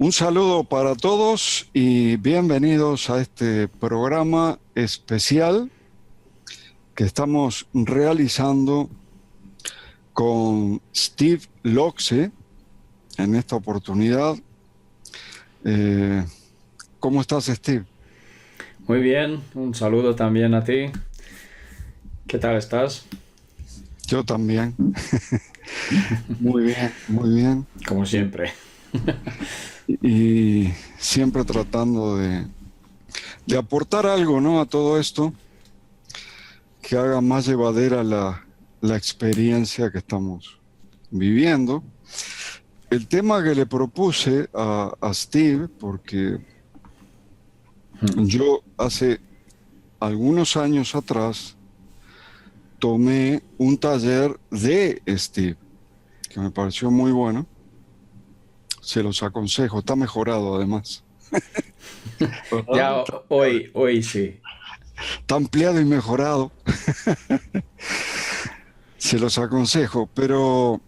Un saludo para todos y bienvenidos a este programa especial que estamos realizando con Steve Loxe en esta oportunidad. Eh, ¿Cómo estás, Steve? Muy bien, un saludo también a ti. ¿Qué tal estás? Yo también. Muy bien, muy bien. Como siempre. Y siempre tratando de aportar algo, ¿no? A todo esto que haga más llevadera la experiencia que estamos viviendo. El tema que le propuse a Steve, porque yo hace algunos años atrás tomé un taller de Steve, que me pareció muy bueno. Se los aconsejo, está mejorado además. ¿Verdad? Ya hoy sí. Está ampliado y mejorado. Se los aconsejo, pero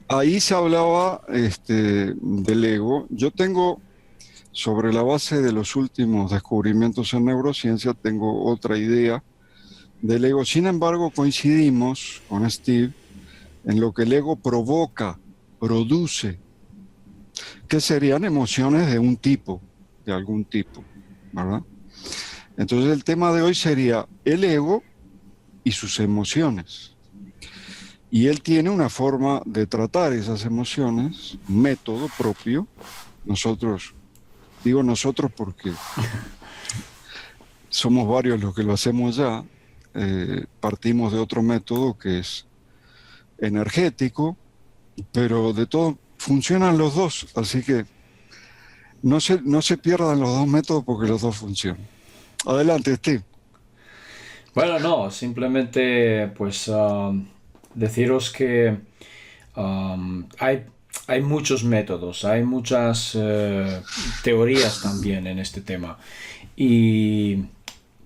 ahí se hablaba del ego. Yo tengo, sobre la base de los últimos descubrimientos en neurociencia, tengo otra idea del ego. Sin embargo, coincidimos con Steve en lo que el ego provoca, produce, que serían emociones de un tipo, de algún tipo, ¿verdad? Entonces el tema de hoy sería el ego y sus emociones. Y él tiene una forma de tratar esas emociones, un método propio. Nosotros, digo nosotros porque somos varios los que lo hacemos ya, partimos de otro método que es energético, pero de todo funcionan los dos, así que no se pierdan los dos métodos porque los dos funcionan. Adelante, Steve. Bueno, no, simplemente pues deciros que hay muchos métodos, hay muchas teorías también en este tema. Y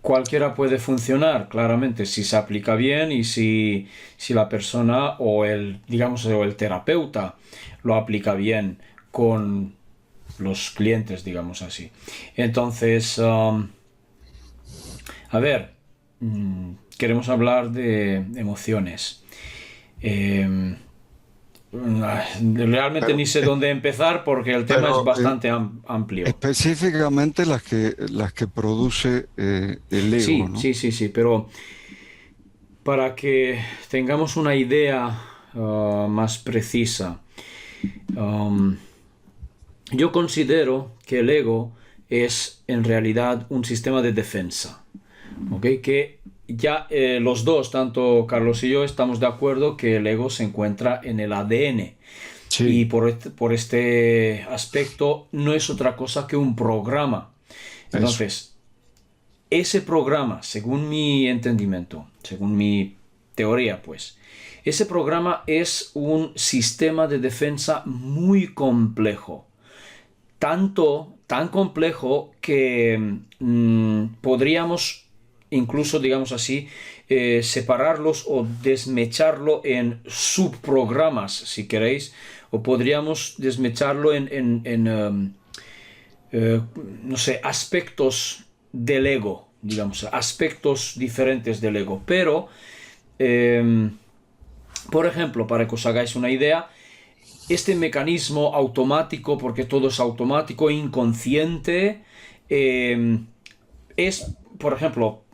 cualquiera puede funcionar, claramente, si se aplica bien y si la persona o digamos, o el terapeuta lo aplica bien con los clientes, digamos así. Entonces, a ver, queremos hablar de emociones. Eh, Realmente Pero, ni sé dónde empezar porque el tema es pero, bastante amplio. específicamente las que produce el ego, Sí, ¿no? sí, sí, sí, pero para que tengamos una idea más precisa, um, yo considero que el ego es en realidad un sistema de defensa, ¿ok? Que ya los dos, tanto Carlos y yo, estamos de acuerdo que el ego se encuentra en el ADN Sí, y por este aspecto no es otra cosa que un programa. eso. Entonces, ese programa, según mi entendimiento, según mi teoría, pues, ese programa es un sistema de defensa muy complejo. Tan complejo que podríamos incluso, digamos así, separarlos o desmecharlo en subprogramas, si queréis, o podríamos desmecharlo en no sé, aspectos del ego, digamos, aspectos diferentes del ego. Pero, eh, por ejemplo, para que os hagáis una idea, este mecanismo automático, porque todo es automático, inconsciente, es, por ejemplo,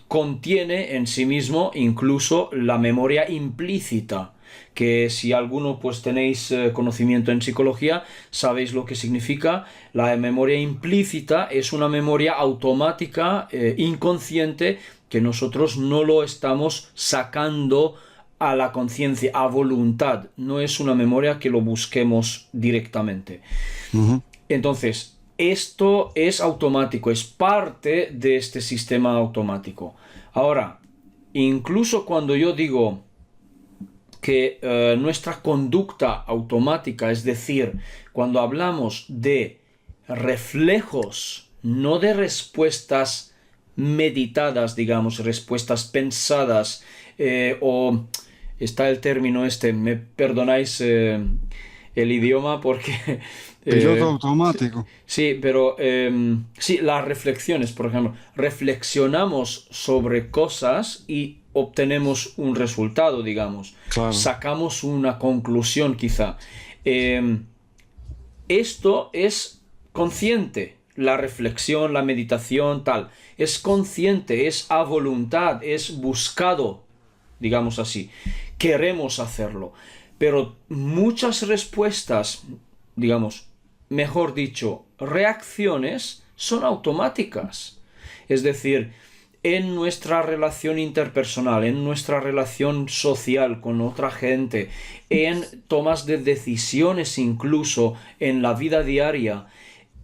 contiene en sí mismo incluso la memoria implícita, que si alguno pues tenéis conocimiento en psicología, sabéis lo que significa. La memoria implícita es una memoria automática, inconsciente, que nosotros no lo estamos sacando a la conciencia, a voluntad. No es una memoria que lo busquemos directamente. Ujú. Entonces, esto es automático, es parte de este sistema automático. Ahora, incluso cuando yo digo que nuestra conducta automática, es decir, cuando hablamos de reflejos, no de respuestas meditadas, digamos, respuestas pensadas, o está el término este, me perdonáis el idioma porque... Piloto eh, sí, automático. sí, pero sí, las reflexiones, por ejemplo, reflexionamos sobre cosas y obtenemos un resultado, digamos, Claro. sacamos una conclusión quizá. Eh, Esto es consciente, la reflexión, la meditación, tal, es consciente, es a voluntad, es buscado, digamos así, queremos hacerlo, pero muchas respuestas, digamos, mejor dicho, reacciones son automáticas. Es decir, en nuestra relación interpersonal, en nuestra relación social con otra gente, en tomas de decisiones incluso en la vida diaria,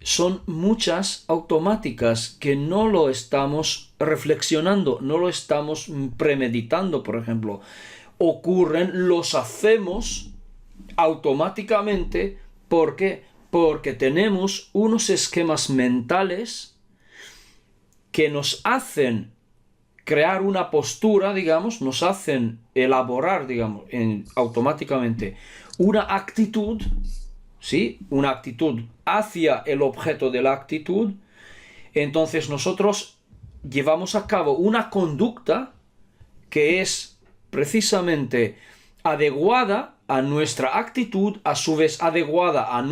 son muchas automáticas que no lo estamos reflexionando, no lo estamos premeditando, por ejemplo. Ocurren, los hacemos automáticamente. ¿Por qué? Porque tenemos unos esquemas mentales que nos hacen crear una postura, digamos, nos hacen elaborar, digamos, automáticamente una actitud, ¿sí? Una actitud hacia el objeto de la actitud. Entonces nosotros llevamos a cabo una conducta que es precisamente adecuada a nuestra actitud, a su vez adecuada a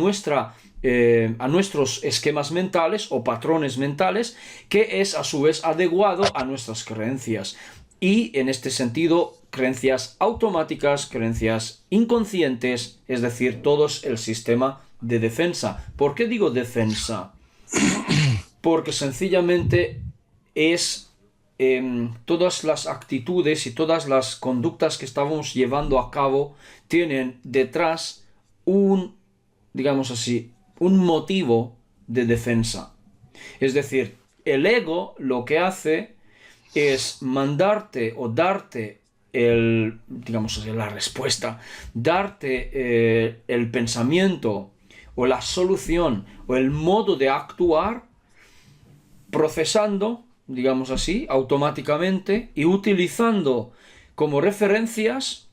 nuestros esquemas mentales o patrones mentales, que es a su vez adecuado a nuestras creencias. Y en este sentido, creencias automáticas, creencias inconscientes, es decir, todo el sistema de defensa. ¿Por qué digo defensa? Porque sencillamente es todas las actitudes y todas las conductas que estamos llevando a cabo tienen detrás un, digamos así, un motivo de defensa. Es decir, el ego lo que hace es mandarte o darte digamos así, la respuesta, darte el pensamiento o la solución o el modo de actuar procesando, digamos así, automáticamente y utilizando como referencias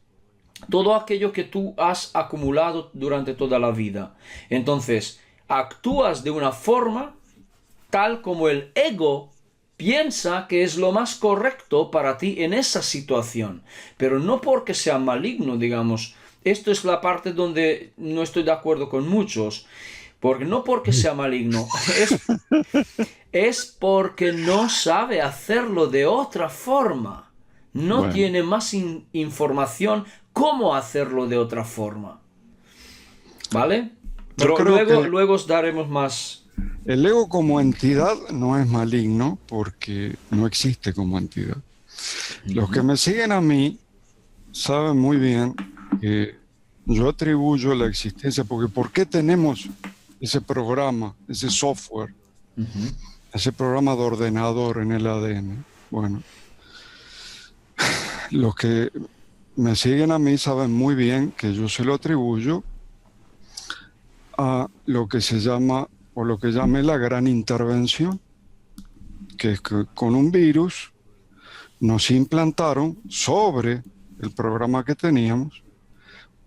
todo aquello que tú has acumulado durante toda la vida. Entonces, actúas de una forma tal como el ego piensa que es lo más correcto para ti en esa situación, pero no porque sea maligno, digamos. Esto es la parte donde no estoy de acuerdo con muchos, porque no porque sea maligno, es porque no sabe hacerlo de otra forma. No Bueno, tiene más información cómo hacerlo de otra forma. ¿Vale? yo Pero creo luego, que luego os daremos más. el ego como entidad no es maligno porque no existe como entidad. Los que Ujú. me siguen a mí saben muy bien que yo atribuyo la existencia, porque ¿por qué tenemos ese programa, ese software, Ujú. ese programa de ordenador en el ADN? Bueno, los que me siguen a mí saben muy bien que yo se lo atribuyo a lo que se llama, o lo que llamé la gran intervención, que es que con un virus nos implantaron sobre el programa que teníamos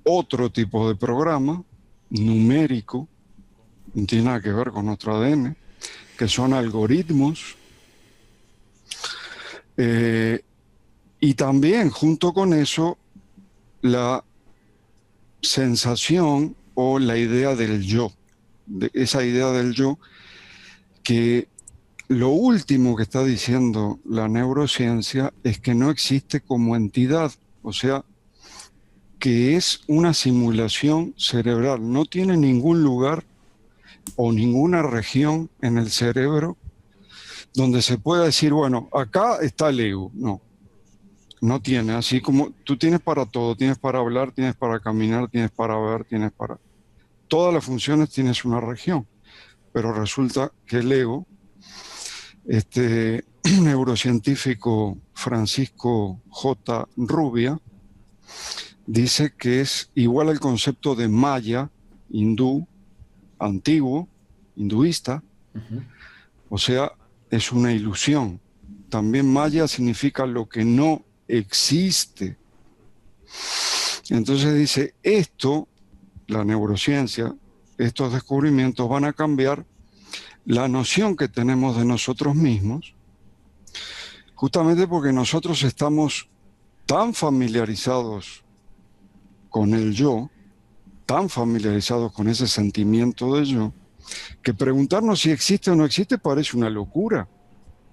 otro tipo de programa numérico, no tiene nada que ver con nuestro ADN, que son algoritmos, eh, y también junto con eso la sensación o la idea del yo, de esa idea del yo, que lo último que está diciendo la neurociencia es que no existe como entidad, o sea, que es una simulación cerebral, no tiene ningún lugar o ninguna región en el cerebro donde se pueda decir, bueno, acá está el ego. No, no tiene. Así como tú tienes para todo, tienes para hablar, tienes para caminar, tienes para ver, tienes para... Todas las funciones tienes una región, pero resulta que el ego, este neurocientífico Francisco J. Rubia, dice que es igual al concepto de Maya, hindú, antiguo, hinduista, Ujú. o sea, es una ilusión. También Maya significa lo que no existe. Entonces dice, esto, la neurociencia, estos descubrimientos van a cambiar la noción que tenemos de nosotros mismos, justamente porque nosotros estamos tan familiarizados con el yo, tan familiarizados con ese sentimiento de yo, que preguntarnos si existe o no existe parece una locura.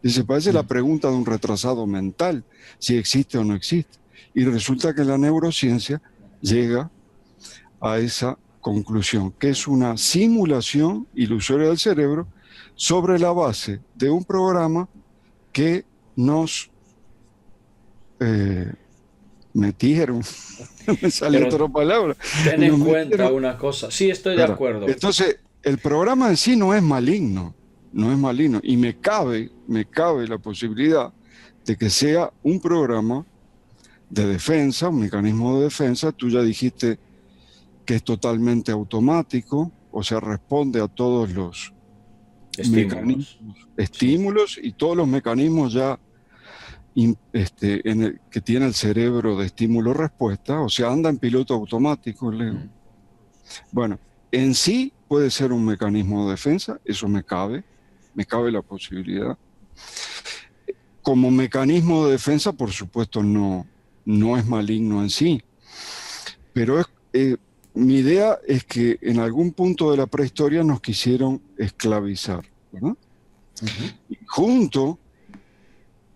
Y se parece la pregunta de un retrasado mental, si existe o no existe. Y resulta que la neurociencia llega a esa conclusión, que es una simulación ilusoria del cerebro sobre la base de un programa que nos metieron, me salió Pero otra palabra, ten en nos cuenta metieron. una cosa. Sí, estoy de Claro. acuerdo. Entonces, el programa en sí no es maligno, no es maligno, y me cabe la posibilidad de que sea un programa de defensa, un mecanismo de defensa. Tú ya dijiste que es totalmente automático, o sea, responde a todos los Estímulos. mecanismos, Sí. estímulos y todos los mecanismos ya que tiene el cerebro de estímulo-respuesta, o sea, anda en piloto automático el ego. Bueno, en sí puede ser un mecanismo de defensa, eso me cabe la posibilidad. Como mecanismo de defensa, por supuesto, no es maligno en sí, pero mi idea es que en algún punto de la prehistoria nos quisieron esclavizar, ¿verdad? Y junto,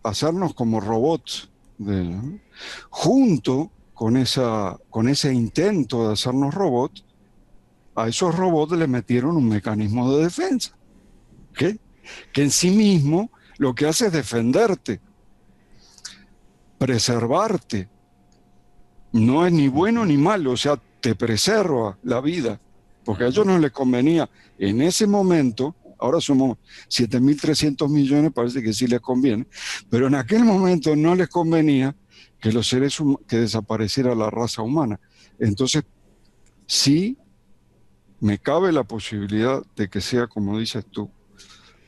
hacernos como robots, ¿no? Junto con ese intento de hacernos robots, a esos robots le metieron un mecanismo de defensa, ¿okay? Que en sí mismo lo que hace es defenderte, preservarte. No es ni bueno ni malo, o sea, te preserva la vida, porque a ellos no les convenía en ese momento. Ahora somos 7.300 millones, parece que sí les conviene, pero en aquel momento no les convenía que los seres que desapareciera la raza humana. Entonces, sí me cabe la posibilidad de que sea, como dices tú,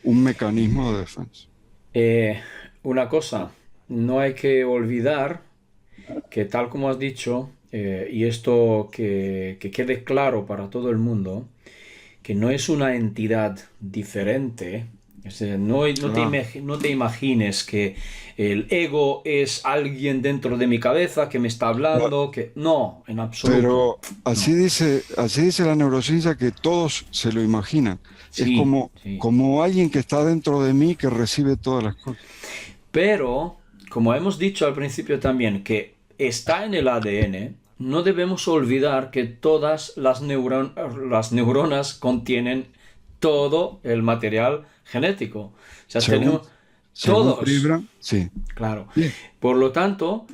un mecanismo de defensa. Eh, una cosa, no hay que olvidar que tal como has dicho, y esto que quede claro para todo el mundo, que no es una entidad diferente. O sea, Claro. no te imagines que el ego es alguien dentro de mi cabeza que me está hablando, que no, en absoluto. Pero así No. dice la neurociencia, que todos se lo imaginan. Es Sí, sí. como alguien que está dentro de mí que recibe todas las cosas. Pero, como hemos dicho al principio también, que está en el ADN, no debemos olvidar que todas las neuronas contienen todo el material genético. O sea, Según, tenemos según todos. Pribram, sí. Claro. Bien. Por lo tanto,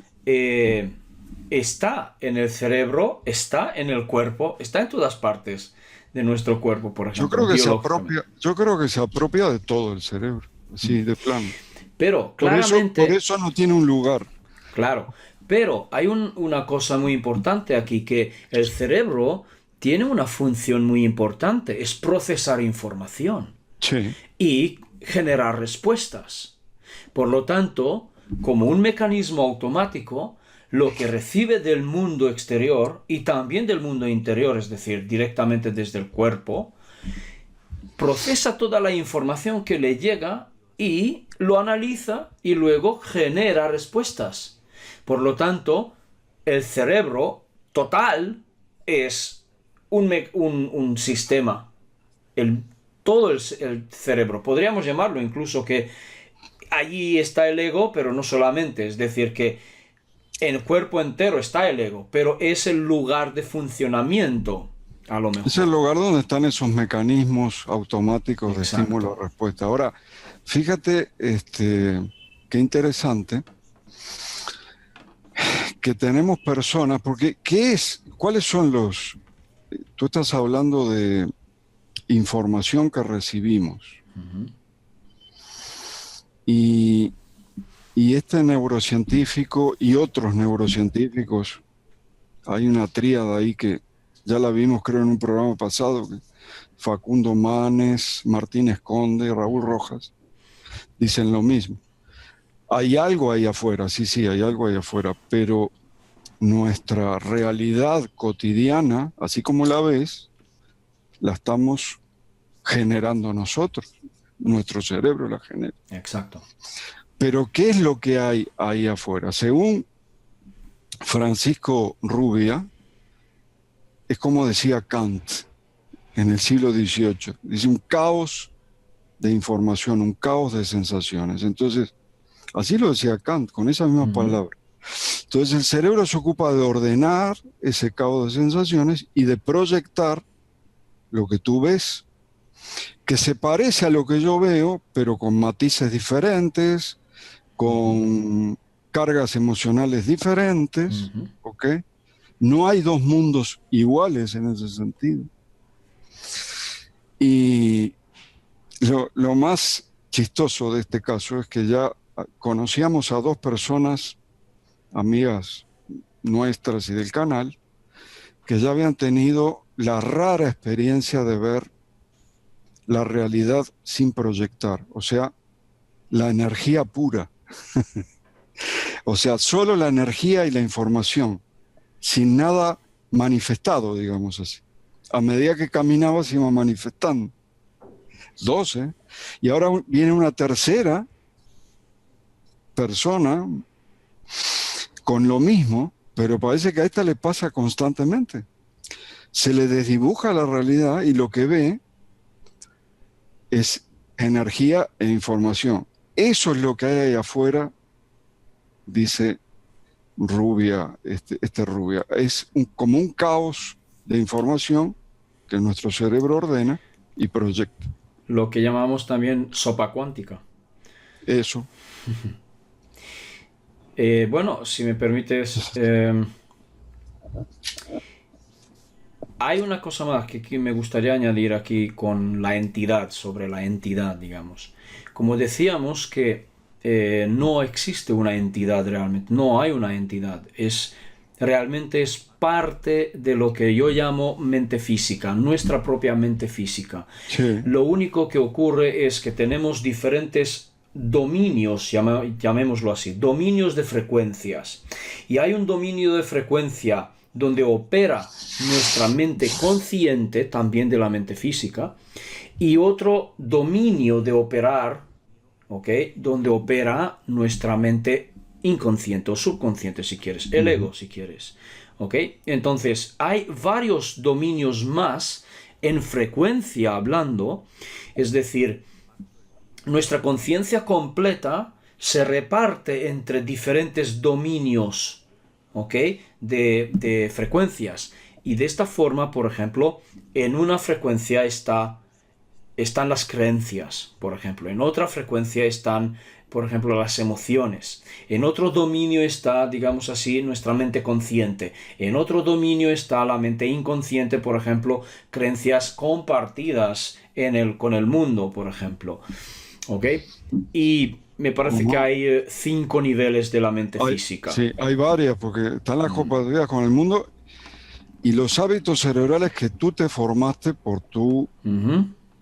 está en el cerebro, está en el cuerpo, está en todas partes de nuestro cuerpo, por ejemplo, biológicamente. Yo creo que se apropia de todo el cerebro, así de plano. Pero Por claramente, eso no tiene un lugar. claro, pero hay una cosa muy importante aquí, que el cerebro tiene una función muy importante, es procesar información Sí. y generar respuestas. Por lo tanto, como un mecanismo automático, lo que recibe del mundo exterior y también del mundo interior, es decir, directamente desde el cuerpo, procesa toda la información que le llega y lo analiza y luego genera respuestas. Por lo tanto, el cerebro total es un sistema. El, todo el cerebro. Podríamos llamarlo incluso que allí está el ego, pero no solamente. Es decir, que en el cuerpo entero está el ego, pero es el lugar de funcionamiento, a lo Es el mejor. lugar donde están esos mecanismos automáticos de Exacto. estímulo-respuesta. Ahora, fíjate, qué interesante que tenemos personas, porque ¿cuáles son tú estás hablando de información que recibimos y, y este neurocientífico y otros neurocientíficos, hay una tríada ahí que ya la vimos creo en un programa pasado, Facundo Manes, Martínez Conde, Raúl Rojas, dicen lo mismo. Hay algo ahí afuera, sí, hay algo ahí afuera, pero nuestra realidad cotidiana, así como la ves, la estamos generando nosotros. Nuestro cerebro la genera. Exacto. Pero ¿qué es lo que hay ahí afuera? Según Francisco Rubia, es como decía Kant en el siglo XVIII. Dice un caos de información, un caos de sensaciones. Entonces, así lo decía Kant, con esas mismas palabras. Entonces, el cerebro se ocupa de ordenar ese caos de sensaciones y de proyectar lo que tú ves, que se parece a lo que yo veo, pero con matices diferentes, con cargas emocionales diferentes, ¿ok? No hay dos mundos iguales en ese sentido. Y lo más chistoso de este caso es que ya conocíamos a dos personas, amigas nuestras y del canal, que ya habían tenido la rara experiencia de ver la realidad sin proyectar, o sea, la energía pura. O sea, solo la energía y la información, sin nada manifestado, digamos así. A medida que caminaba se iba manifestando. 12. Y ahora viene una tercera persona con lo mismo, pero parece que a esta le pasa constantemente. Se le desdibuja la realidad y lo que ve es energía e información. Eso es lo que hay ahí afuera, dice Rubia, Rubia. Es como un caos de información que nuestro cerebro ordena y proyecta. Lo que llamamos también sopa cuántica. Eso. Bueno, si me permites, hay una cosa más que me gustaría añadir aquí con la entidad, sobre la entidad, digamos. Como decíamos que no existe una entidad realmente, no hay una entidad, realmente es parte de lo que yo llamo mente física, nuestra propia mente física. Sí. Lo único que ocurre es que tenemos diferentes dominios, llamémoslo así, dominios de frecuencias. Y hay un dominio de frecuencia donde opera nuestra mente consciente, también de la mente física, y otro dominio de operar, ¿ok? Donde opera nuestra mente inconsciente o subconsciente, si quieres, el ego, si quieres, ¿ok? Entonces, hay varios dominios más en frecuencia hablando, es decir, nuestra conciencia completa se reparte entre diferentes dominios, ¿ok? De frecuencias. Y de esta forma, por ejemplo, en una frecuencia están las creencias, por ejemplo. En otra frecuencia están, por ejemplo, las emociones. En otro dominio está, digamos así, nuestra mente consciente. En otro dominio está la mente inconsciente, por ejemplo, creencias compartidas con el mundo, por ejemplo. ¿Ok? Y me parece que hay 5 niveles de la mente física. Sí, hay varias, porque están las compatibilidades con el mundo y los hábitos cerebrales que tú te formaste por tu...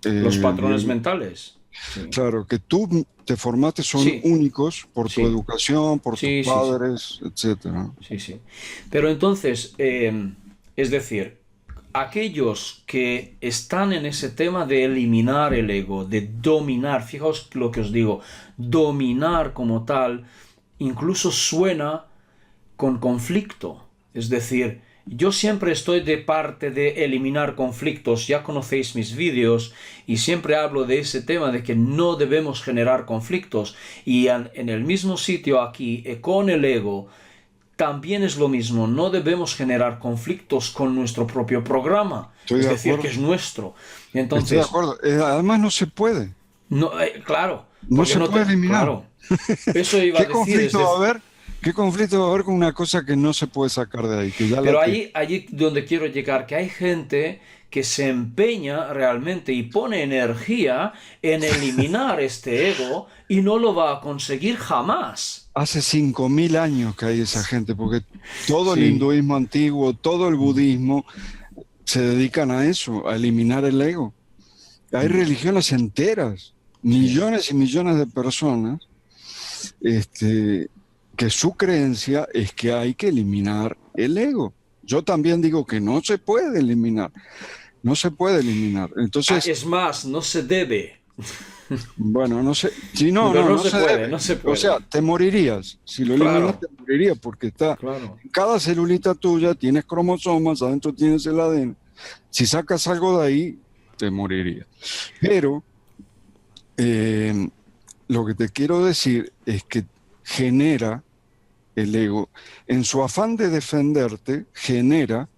Los patrones mentales. Sí. Claro, que tú te formaste son únicos por tu educación, por tus padres, etcétera. Sí, sí. Pero entonces, es decir, aquellos que están en ese tema de eliminar el ego, de dominar, fijaos lo que os digo, dominar como tal, incluso suena con conflicto. Es decir, yo siempre estoy de parte de eliminar conflictos, ya conocéis mis vídeos y siempre hablo de ese tema de que no debemos generar conflictos. Y en el mismo sitio aquí, con el ego, también es lo mismo, no debemos generar conflictos con nuestro propio programa, es decir, que es nuestro. Entonces, estoy de acuerdo, además no se puede. No, claro. No se puede eliminar. Claro, eso iba a decir. Conflicto va a haber? ¿Qué conflicto va a haber con una cosa que no se puede sacar de ahí? Pero allí donde quiero llegar, que hay gente que se empeña realmente y pone energía en eliminar este ego y no lo va a conseguir jamás. Hace 5.000 años que hay esa gente, porque todo el hinduismo antiguo, todo el budismo se dedican a eso, a eliminar el ego. Hay religiones enteras, millones y millones de personas que su creencia es que hay que eliminar el ego. Yo también digo que no se puede eliminar, no se puede eliminar. Ah, Entonces, es más, no se debe. bueno, no sé, si no, Digo, no, no no se se puede, debe. no se O sea, puede. te morirías. Si lo eliminas, Claro, te morirías porque está claro. en cada celulita tuya, tienes cromosomas, adentro tienes el ADN. Si sacas algo de ahí, te morirías. Pero eh, lo que te quiero decir es que genera el ego, en su afán de defenderte, genera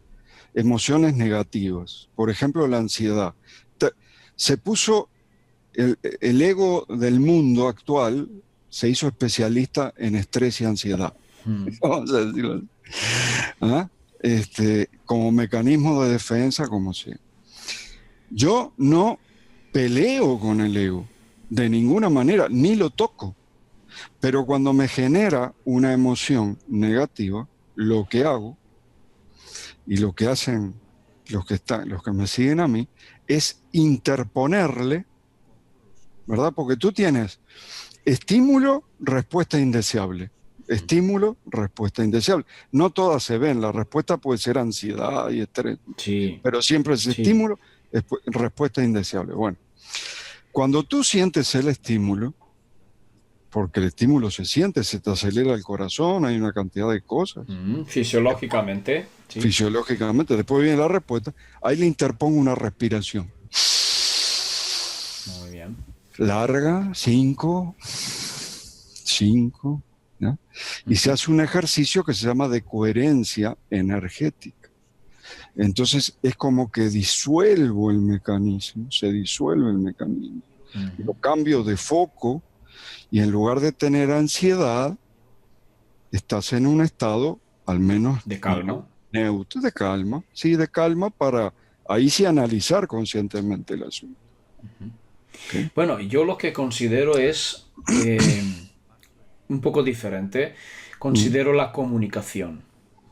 emociones negativas. Por ejemplo, la ansiedad. Te- Se puso el ego del mundo actual, se hizo especialista en estrés y ansiedad. Mm, Vamos a decirlo así. ¿Ah? Como mecanismo de defensa, como sea. Yo no peleo con el ego de ninguna manera, ni lo toco. Pero cuando me genera una emoción negativa, lo que hago y lo que hacen los que me siguen a mí, es interponerle, ¿verdad? Porque tú tienes estímulo, respuesta indeseable. Estímulo, respuesta indeseable. No todas se ven, la respuesta puede ser ansiedad y estrés, sí, pero siempre es sí. estímulo, respuesta indeseable. Bueno, cuando tú sientes el estímulo, porque el estímulo se siente, se te acelera el corazón, hay una cantidad de cosas. Después, Fisiológicamente, sí. fisiológicamente, después viene la respuesta, ahí le interpongo una respiración. Muy bien. Larga, 5, ¿ya? Y se Ujú. hace un ejercicio que se llama de coherencia energética. Entonces es como que disuelvo el mecanismo, se disuelve el mecanismo. Ujú. Lo cambio de foco y en lugar de tener ansiedad, estás en un estado al menos De calma. neutro, de calma, sí, de calma para ahí sí analizar conscientemente el asunto. ¿Ok? Bueno, yo lo que considero es un poco diferente. Mm. Considero la comunicación,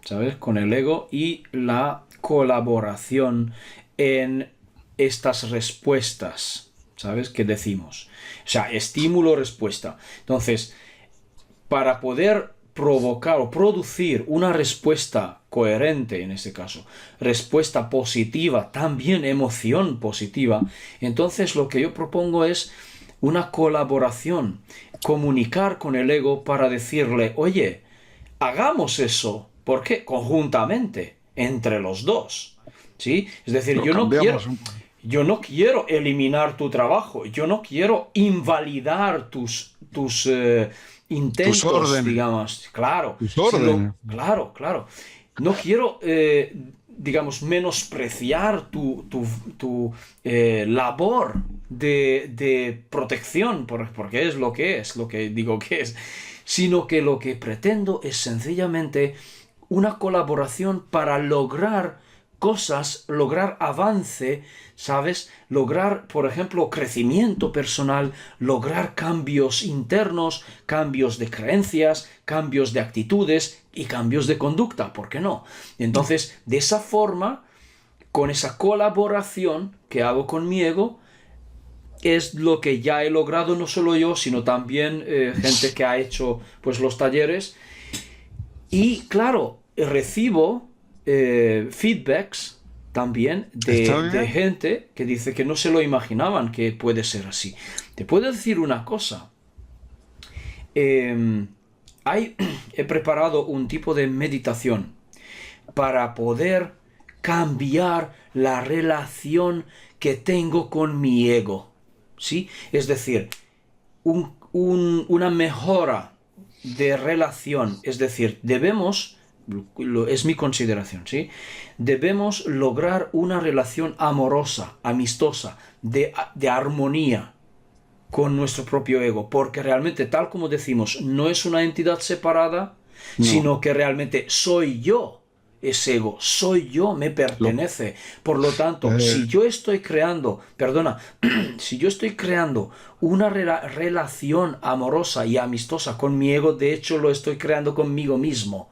¿sabes? Con el ego y la colaboración en estas respuestas, ¿sabes? Que decimos. O sea, estímulo-respuesta. Entonces, para poder provocar o producir una respuesta coherente en este caso, respuesta positiva, también emoción positiva, entonces lo que yo propongo es una colaboración, comunicar con el ego para decirle, oye, hagamos eso, ¿por qué? Conjuntamente, entre los dos. ¿Sí? Es decir, Lo cambiamos un poco. yo no quiero eliminar tu trabajo, yo no quiero invalidar tus Tus intentos, órdenes, digamos, claro, tus sino, órdenes. claro, claro. No quiero, digamos, menospreciar tu labor de protección, porque es, lo que digo que es, sino que lo que pretendo es sencillamente una colaboración para lograr cosas, lograr avance, ¿sabes? Lograr, por ejemplo, crecimiento personal, lograr cambios internos, cambios de creencias, cambios de actitudes y cambios de conducta, ¿por qué no? Entonces, de esa forma, con esa colaboración que hago con mi ego, es lo que ya he logrado no solo yo, sino también gente que ha hecho pues los talleres y claro, recibo feedbacks también ¿Está de bien? gente que dice que no se lo imaginaban que puede ser así. Te puedo decir una cosa. Eh, he preparado un tipo de meditación para poder cambiar la relación que tengo con mi ego. ¿Sí? Es decir, una mejora de relación. Es decir, debemos, es mi consideración, ¿sí? Debemos lograr una relación amorosa, amistosa, de armonía con nuestro propio ego, porque realmente, tal como decimos, no es una entidad separada, No. sino que realmente soy yo ese ego, soy yo, me Lo, pertenece. Por lo tanto, eh, si yo estoy creando, perdona, si yo estoy creando una relación amorosa y amistosa con mi ego, de hecho lo estoy creando conmigo mismo.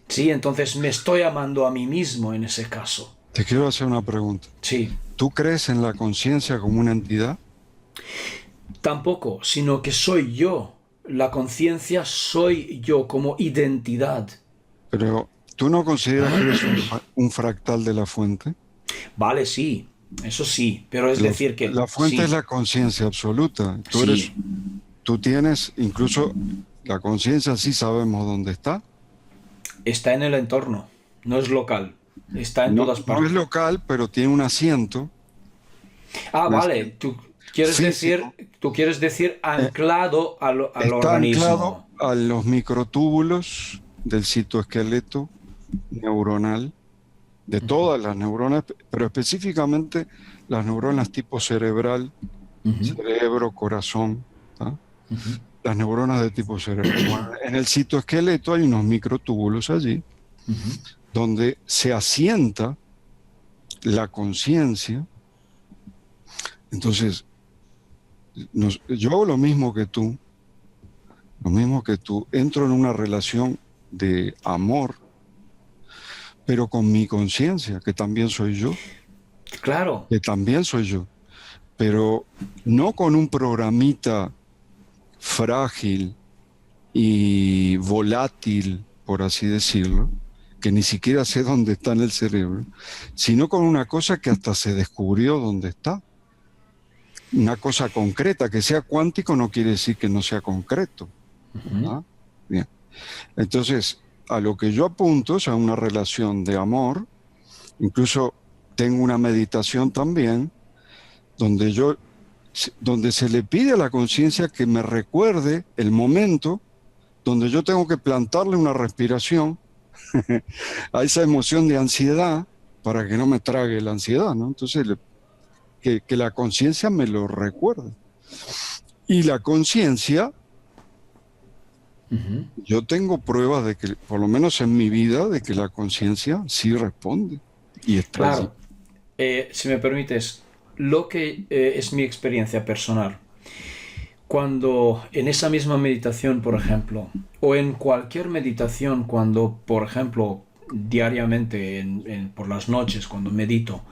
Sí, entonces me estoy amando a mí mismo en ese caso. Te quiero hacer una pregunta. Sí, ¿Tú crees en la conciencia como una entidad? tampoco, sino que soy yo La conciencia soy yo como identidad. Pero ¿tú no consideras que eres un fractal de la fuente? Vale, sí, eso sí, pero es La, decir que la fuente es sí, la conciencia absoluta. sí, Tú tienes incluso la conciencia, sí sabemos dónde está. está en el entorno, no es local, está en No, todas no es partes. local, pero tiene Ah, un vale, asiento decir, físico. tú quieres decir Eh, anclado al Está anclado organismo. a los microtúbulos del citoesqueleto neuronal, de todas las neuronas, pero específicamente las neuronas tipo cerebral, Ujú, cerebro, corazón, ¿tá? ujú, Las neuronas de tipo cerebro. Bueno, en el citoesqueleto hay unos microtúbulos allí ujú. donde se asienta la conciencia. Entonces, yo hago lo mismo que tú, entro en una relación de amor, pero con mi conciencia, Claro, que también soy yo, pero no con un programita frágil y volátil, por así decirlo, que ni siquiera sé dónde está en el cerebro, sino con una cosa que hasta se descubrió dónde está. Una cosa concreta, que sea cuántico no quiere decir que no sea concreto. ujú, ¿Ah? Bien. Entonces, a lo que yo apunto es a una relación de amor. Incluso tengo una meditación también donde se le pide a la conciencia que me recuerde el momento donde yo tengo que plantarle una respiración a esa emoción de ansiedad para que no me trague la ansiedad, ¿no? Entonces, que la conciencia me lo recuerde. Y la conciencia, ujú. yo tengo pruebas de que, por lo menos en mi vida, de que la conciencia sí responde y está allí. Claro, si me permites, lo que es mi experiencia personal. Cuando en esa misma meditación, por ejemplo, o en cualquier meditación, cuando, por ejemplo, diariamente, por las noches, cuando medito,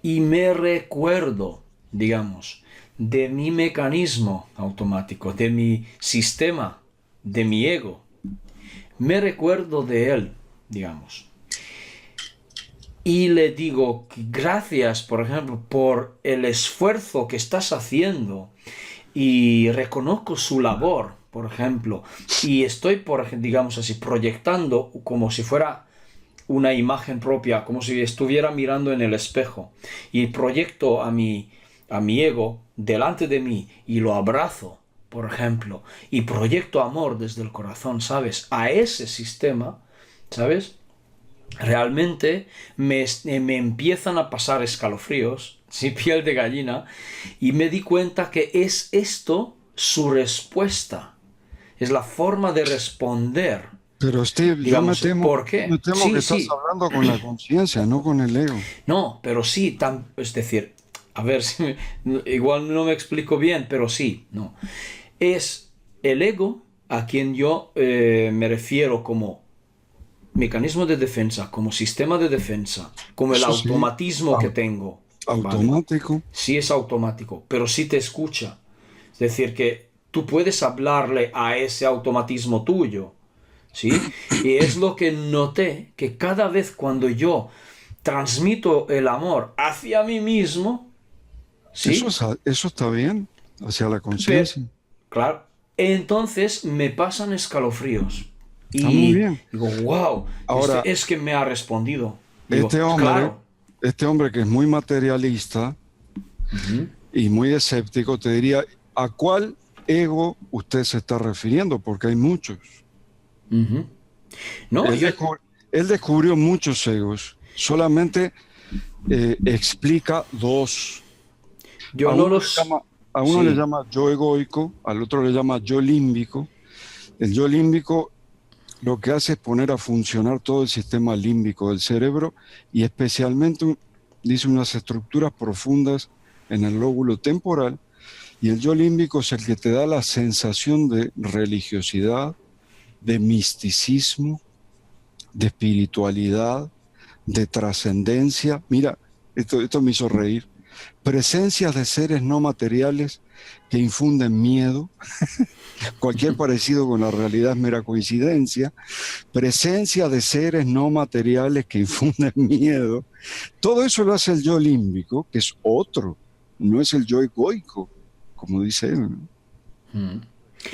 y me recuerdo, digamos, de mi mecanismo automático, de mi sistema, de mi ego, me recuerdo de él, digamos, y le digo gracias, por ejemplo, por el esfuerzo que estás haciendo y reconozco su labor, por ejemplo, y estoy, digamos así, proyectando como si fuera una imagen propia, como si estuviera mirando en el espejo, y proyecto a mi ego delante de mí y lo abrazo, por ejemplo, y proyecto amor desde el corazón, ¿sabes? A ese sistema, ¿sabes? Realmente me empiezan a pasar escalofríos, sí, piel de gallina, y me di cuenta que es esto su respuesta, es la forma de responder. Pero Steve, Digamos, ¿por yo me qué? temo que Sí, estás sí, hablando con la conciencia, no con el ego. no, pero sí, es decir, a ver si igual no me explico bien, pero sí, no. Es el ego a quien yo me refiero como mecanismo de defensa, como sistema de defensa, como el Eso sí, automatismo que au- tengo, ¿vale? automático. Sí es automático, pero sí te escucha. Es decir, que tú puedes hablarle a ese automatismo tuyo, ¿sí? Y es lo que noté, que cada vez cuando yo transmito el amor hacia mí mismo, ¿sí? Eso está bien, hacia la Pero, conciencia. claro, entonces me pasan escalofríos. Está muy Y bien. digo, wow, Ahora, es que me ha respondido. Digo, este hombre, claro. este hombre que es muy materialista Ujú, y muy escéptico, te diría, ¿a cuál ego usted se está refiriendo? Porque hay muchos. ujú. No, Él, descu- él descubrió muchos egos, solamente explica dos. yo A no uno le los... llama, a uno le Sí. llama yo egoico, al otro le llama yo límbico. El yo límbico lo que hace es poner a funcionar todo el sistema límbico del cerebro y especialmente, dice, unas estructuras profundas en el lóbulo temporal. Y el yo límbico es el que te da la sensación de religiosidad, de misticismo, de espiritualidad, de trascendencia. Mira, esto me hizo reír. Presencias de seres no materiales que infunden miedo. Cualquier parecido con la realidad es mera coincidencia. Presencia de seres no materiales que infunden miedo. Todo eso lo hace el yo límbico, que es otro, no es el yo egoico, como dice él, ¿no?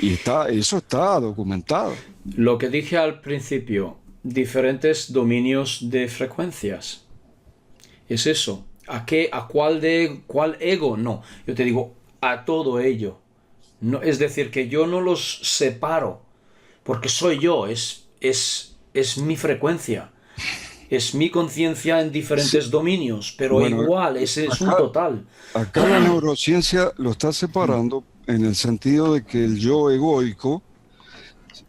Y eso está documentado. Lo que dije al principio, diferentes dominios de frecuencias. Es eso. ¿Cuál ego? No. Yo te digo, a todo ello. No, es decir, que yo no los separo, porque soy yo, es mi frecuencia, es mi conciencia en diferentes dominios, pero Bueno, igual, es un acá, total. acá la neurociencia lo está separando en el sentido de que el yo egoico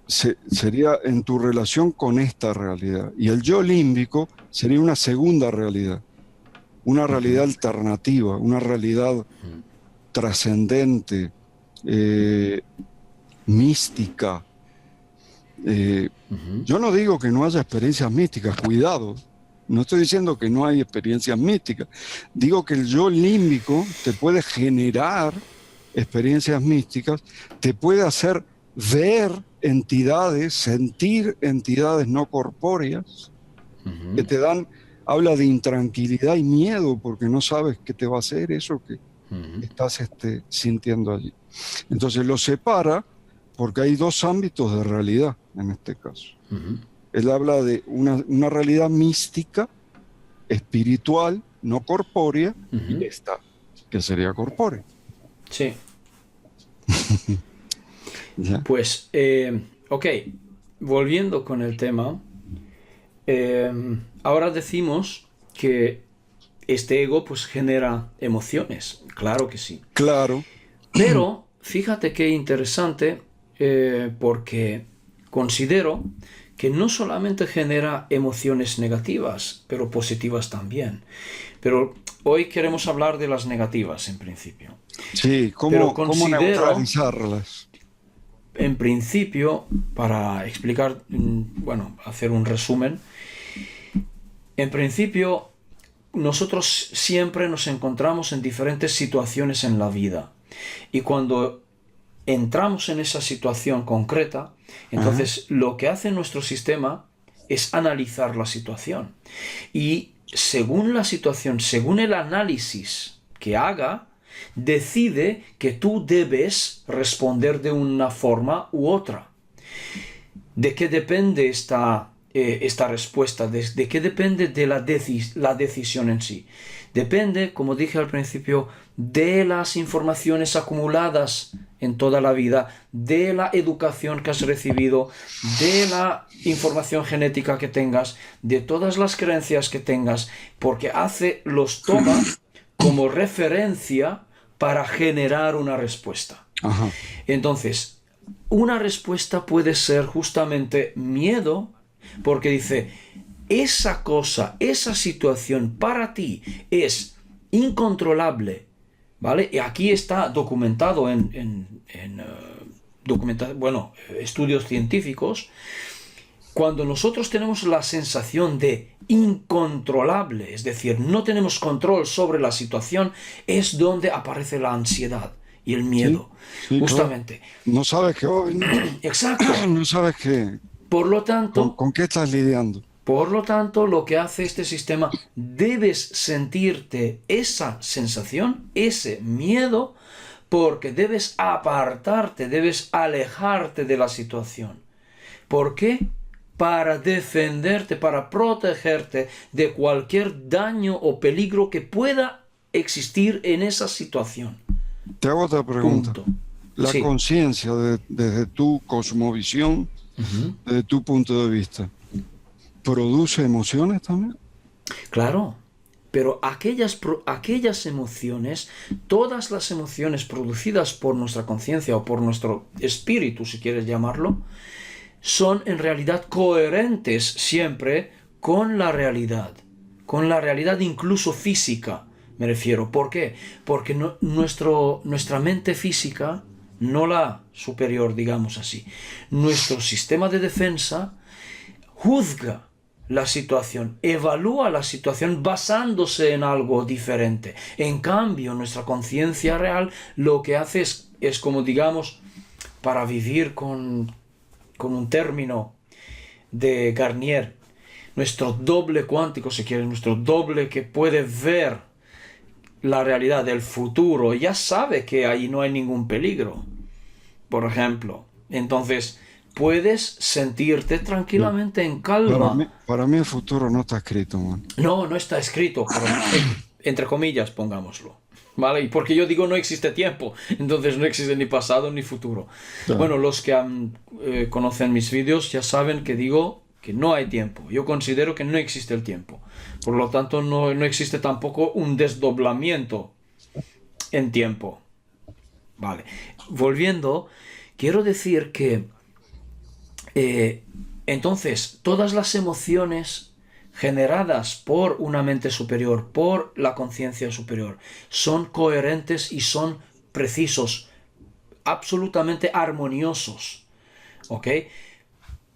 sería en tu relación con esta realidad, y el yo límbico sería una segunda realidad, una realidad alternativa, una realidad trascendente, mística. Yo no digo que no haya experiencias místicas, cuidado, no estoy diciendo que no hay experiencias místicas, digo que el yo límbico te puede generar experiencias místicas, te puede hacer ver entidades, sentir entidades no corpóreas que te dan, habla de intranquilidad y miedo porque no sabes qué te va a hacer eso que estás sintiendo allí. Entonces lo separa porque hay dos ámbitos de realidad en este caso. Él habla de una realidad mística, espiritual, no corpórea, y esta, que sería corpórea. Sí. ¿Ya? Pues, ok, volviendo con el tema, ahora decimos que este ego pues genera emociones, claro que sí. Claro. Pero fíjate qué interesante, porque considero que no solamente genera emociones negativas, pero positivas también. Pero hoy queremos hablar de las negativas en principio. Sí, Pero ¿cómo considero, neutralizarlas? en principio, para explicar, bueno, hacer un resumen, en principio nosotros siempre nos encontramos en diferentes situaciones en la vida. Y cuando entramos en esa situación concreta, entonces lo que hace nuestro sistema es analizar la situación. Y según la situación, según el análisis que haga, decide que tú debes responder de una forma u otra. ¿De qué depende esta respuesta? ¿De qué depende de la decisión en sí? Depende, como dije al principio, de las informaciones acumuladas en toda la vida, de la educación que has recibido, de la información genética que tengas, de todas las creencias que tengas, porque los toma como referencia para generar una respuesta. Ajá. Entonces, una respuesta puede ser justamente miedo, porque dice, esa cosa, esa situación para ti es incontrolable, ¿vale? Y aquí está documentado en estudios científicos. Cuando nosotros tenemos la sensación de incontrolable, es decir, no tenemos control sobre la situación, es donde aparece la ansiedad y el miedo, Sí, justamente. claro. No sabes qué va a venir. Exacto. No sabes Por lo tanto, con qué estás lidiando. lo que hace este sistema, debes sentirte esa sensación, ese miedo, porque debes apartarte, debes alejarte de la situación. ¿Por qué? Para defenderte, para protegerte de cualquier daño o peligro que pueda existir en esa situación. Te hago otra pregunta. Punto. La Sí. conciencia desde tu cosmovisión, desde tu punto de vista, ¿produce emociones también? Claro, pero aquellas emociones, todas las emociones producidas por nuestra conciencia o por nuestro espíritu, si quieres llamarlo, son en realidad coherentes siempre con la realidad incluso física, me refiero. ¿Por qué? Porque nuestra mente física, no la superior, digamos así, nuestro sistema de defensa juzga la situación, evalúa la situación basándose en algo diferente. En cambio, nuestra conciencia real lo que hace es como digamos, para vivir con un término de Garnier, nuestro doble cuántico, si quieres, nuestro doble que puede ver la realidad del futuro, ya sabe que ahí no hay ningún peligro, por ejemplo. Entonces, puedes sentirte No. tranquilamente en Para calma. mí, para mí el futuro no está escrito, man. No, no está escrito, pero entre comillas, pongámoslo. ¿Vale? Y porque yo digo no existe tiempo, entonces no existe ni pasado ni futuro. Claro. Bueno, los que conocen mis vídeos ya saben que digo que no hay tiempo. Yo considero que no existe el tiempo. Por lo tanto, no existe tampoco un desdoblamiento en tiempo. Vale. Volviendo, quiero decir que entonces todas las emociones generadas por una mente superior, por la conciencia superior, son coherentes y son precisos, absolutamente armoniosos. ¿Ok?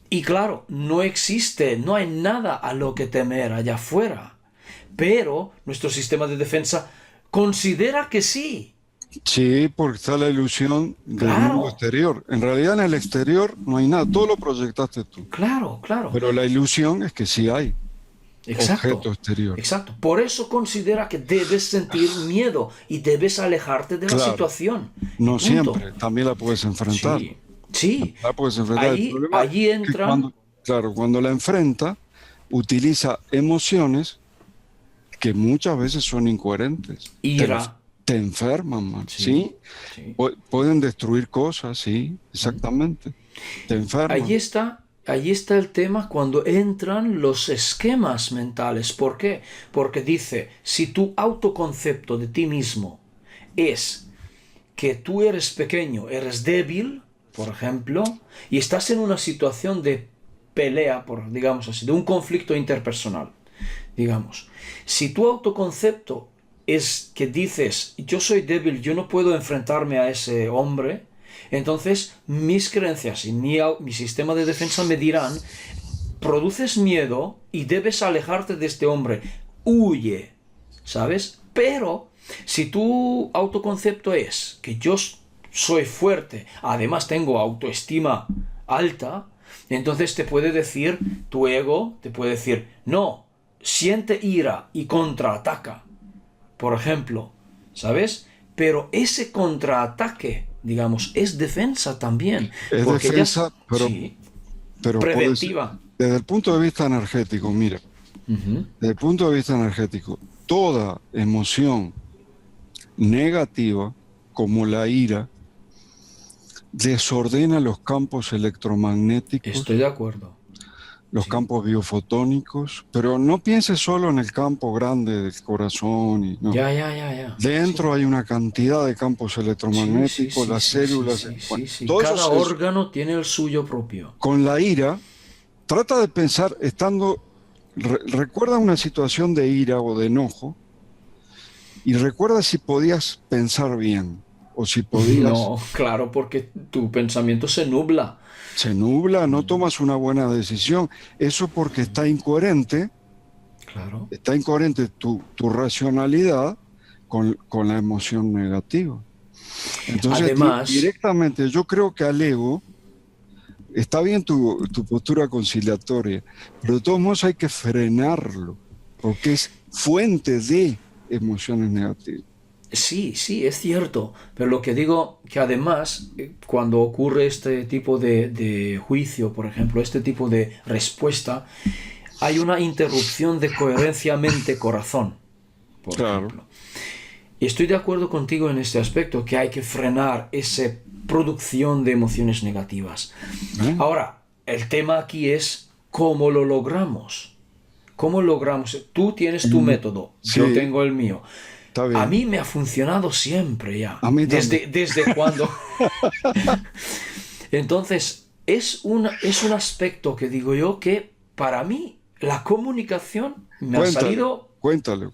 Y claro, no hay nada a lo que temer allá afuera. Pero nuestro sistema de defensa considera que sí. Sí, porque está la ilusión del mundo Claro, exterior. En realidad en el exterior no hay nada, todo lo proyectaste tú. claro, claro. Pero la ilusión es que sí hay objeto Exacto, exterior. exacto. Por eso considera que debes sentir miedo y debes alejarte de la Claro, situación. Y no punto. siempre, también la puedes enfrentar. Sí, sí. La puedes enfrentar. El problema Allí es que entran cuando la enfrenta, utiliza emociones que muchas veces son incoherentes. ira. Te enferman, man, Sí, ¿sí? sí. Pueden destruir cosas, sí, exactamente. Te Allí enferman. está, allí está el tema cuando entran los esquemas mentales. ¿Por qué? Porque dice, si tu autoconcepto de ti mismo es que tú eres pequeño, eres débil, por ejemplo, y estás en una situación de pelea, por digamos así, de un conflicto interpersonal, digamos. Si tu autoconcepto es que dices, yo soy débil, yo no puedo enfrentarme a ese hombre, entonces mis creencias y mi sistema de defensa me dirán, produces miedo y debes alejarte de este hombre, huye, ¿sabes? Pero si tu autoconcepto es que yo soy fuerte, además tengo autoestima alta, entonces te puede decir, tu ego te puede decir, no, siente ira y contraataca, por ejemplo, ¿sabes? Pero ese contraataque, digamos, es defensa también, Es porque ya defensa, sí, pero preventiva. desde el punto de vista energético, mira, Ujú. desde el punto de vista energético, toda emoción negativa, como la ira, desordena los campos Estoy electromagnéticos, de acuerdo. los Sí. campos biofotónicos, pero no pienses solo en el campo grande del corazón, no. Ya, ya, ya, ya. Sí. Dentro hay una cantidad de campos Sí, sí, electromagnéticos, sí, las sí, sí, células, sí, bueno, sí, sí. todo eso Cada órgano tiene el suyo propio. con la ira, trata de pensar recuerda una situación de ira o de enojo y recuerda si podías pensar bien o si podías, No, claro, porque tu pensamiento se nubla. se nubla, no Mm, tomas una buena decisión. Eso porque claro. está incoherente tu racionalidad con la emoción negativa. Entonces, Además, directamente, yo creo que al ego, está bien tu postura conciliatoria, pero de todos modos hay que frenarlo, porque es fuente de emociones negativas. sí, sí, es cierto. Pero lo que digo, que además, cuando ocurre este tipo de juicio, por ejemplo, este tipo de respuesta, hay una interrupción de coherencia mente-corazón, por Claro. ejemplo. Y estoy de acuerdo contigo en este aspecto, que hay que frenar esa producción de emociones negativas. ¿Eh? Ahora, el tema aquí es cómo lo logramos. ¿Cómo logramos? Tú tienes tu método, yo Sí, tengo el mío. está A bien. mí me ha funcionado siempre ya. A mí también. ¿Desde cuando? Entonces, es un aspecto que digo yo que para mí la comunicación me ha Cuéntale, salido, cuéntale.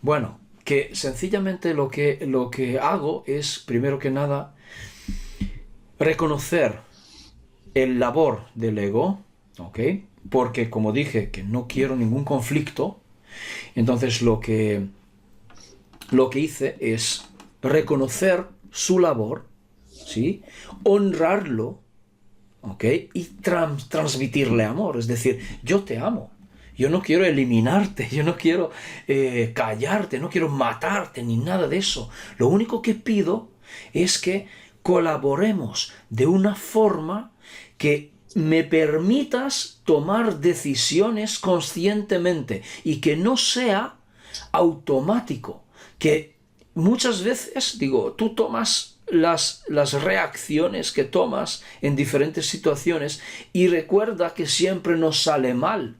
bueno, que sencillamente lo que hago es, primero que nada, reconocer el labor del ego ¿ok? Porque como dije que no quiero ningún conflicto, entonces lo que hice es reconocer su labor, ¿sí? Honrarlo, ¿ok? Y transmitirle amor, es decir, yo te amo. Yo no quiero eliminarte, yo no quiero callarte, no quiero matarte, ni nada de eso. Lo único que pido es que colaboremos de una forma que me permitas tomar decisiones conscientemente y que no sea automático, que muchas veces, digo, tú tomas las reacciones que tomas en diferentes situaciones y recuerda que siempre nos sale mal.